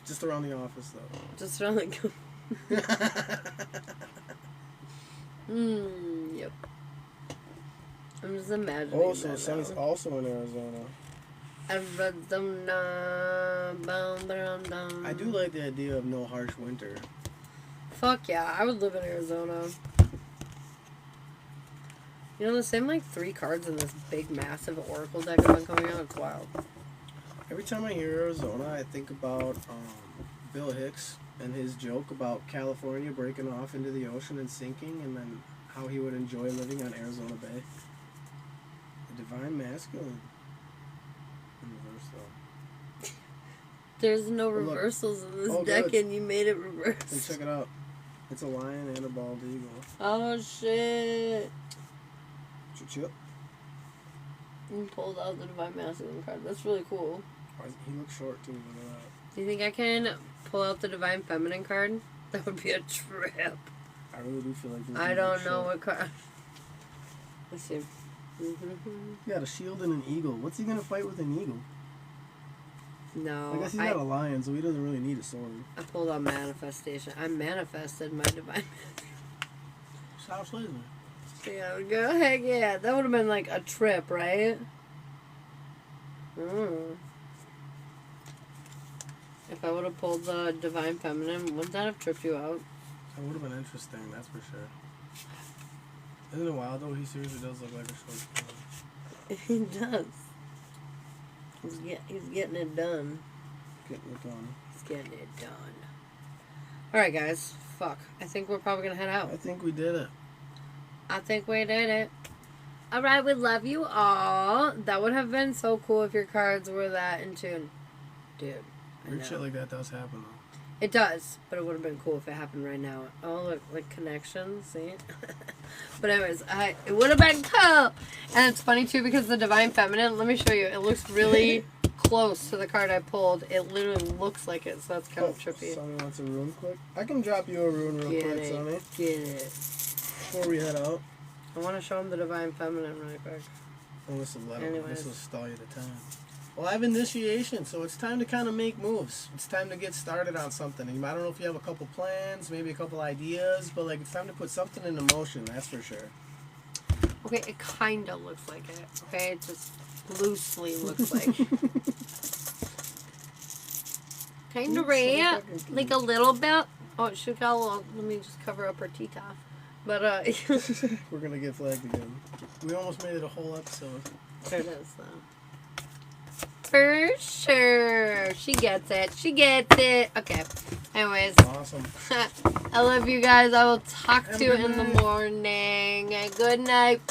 Just around the office though. Just around like. Yep. I'm just imagining. Oh, so that Sonny's now. also in Arizona. I do like the idea of no harsh winter. Fuck yeah, I would live in Arizona. You know, there's same like 3 cards in this big, massive Oracle deck I've been coming out. It's wild. Every time I hear Arizona, I think about Bill Hicks and his joke about California breaking off into the ocean and sinking, and then how he would enjoy living on Arizona Bay. The divine masculine. In reverse, though. There's no look. reversals in this Oh, deck, good. and you made it And reverse. check it out. It's a lion and a bald eagle. Oh shit! Chip. You pulled out the Divine Masculine card. That's really cool. He looks short too. Look at that. Do you think I can pull out the Divine Feminine card? That would be a trip. I really do feel like. I don't know what card. Let's see. He got a shield and an eagle. What's he gonna fight with an eagle? No, I guess he's not a lion, so he doesn't really need a sword. I pulled out Manifestation. I manifested my Divine. South Laser. Yeah, go heck yeah. That would have been like a trip, right? If I would have pulled the Divine Feminine, wouldn't that have tripped you out? That would have been interesting, that's for sure. Isn't it wild though? He seriously does look like a short kid. He does. He's getting it done. Getting it done. He's getting it done. Alright, guys. Fuck. I think we're probably going to head out. I think we did it. I think we did it. Alright, we love you all. That would have been so cool if your cards were that in tune. Dude. Weird shit like that does happen though. It does, but it would have been cool if it happened right now. Oh, look, like connections, see? But anyways, it would have been cool. And it's funny too because the Divine Feminine, let me show you. It looks really close to the card I pulled. It literally looks like it, so that's kind of trippy. Sonny wants a rune quick. I can drop you a rune real quick, Sonny. Get it. Before we head out. I want to show him the Divine Feminine really quick. Oh, this will Anyways. This will stall you the time. Well, I have initiation, so it's time to kind of make moves. It's time to get started on something. And I don't know if you have a couple plans, maybe a couple ideas, but like it's time to put something into motion. That's for sure. Okay, it kind of looks like it. Okay, it just loosely looks like. Kind of right, like a little bit. Oh, she got a little. Let me just cover up her teeth off. But we're gonna get flagged again. We almost made it a whole episode. There it is, though. For sure. She gets it. She gets it. Okay. Anyways. Awesome. I love you guys. I will talk to you in the morning. Good night.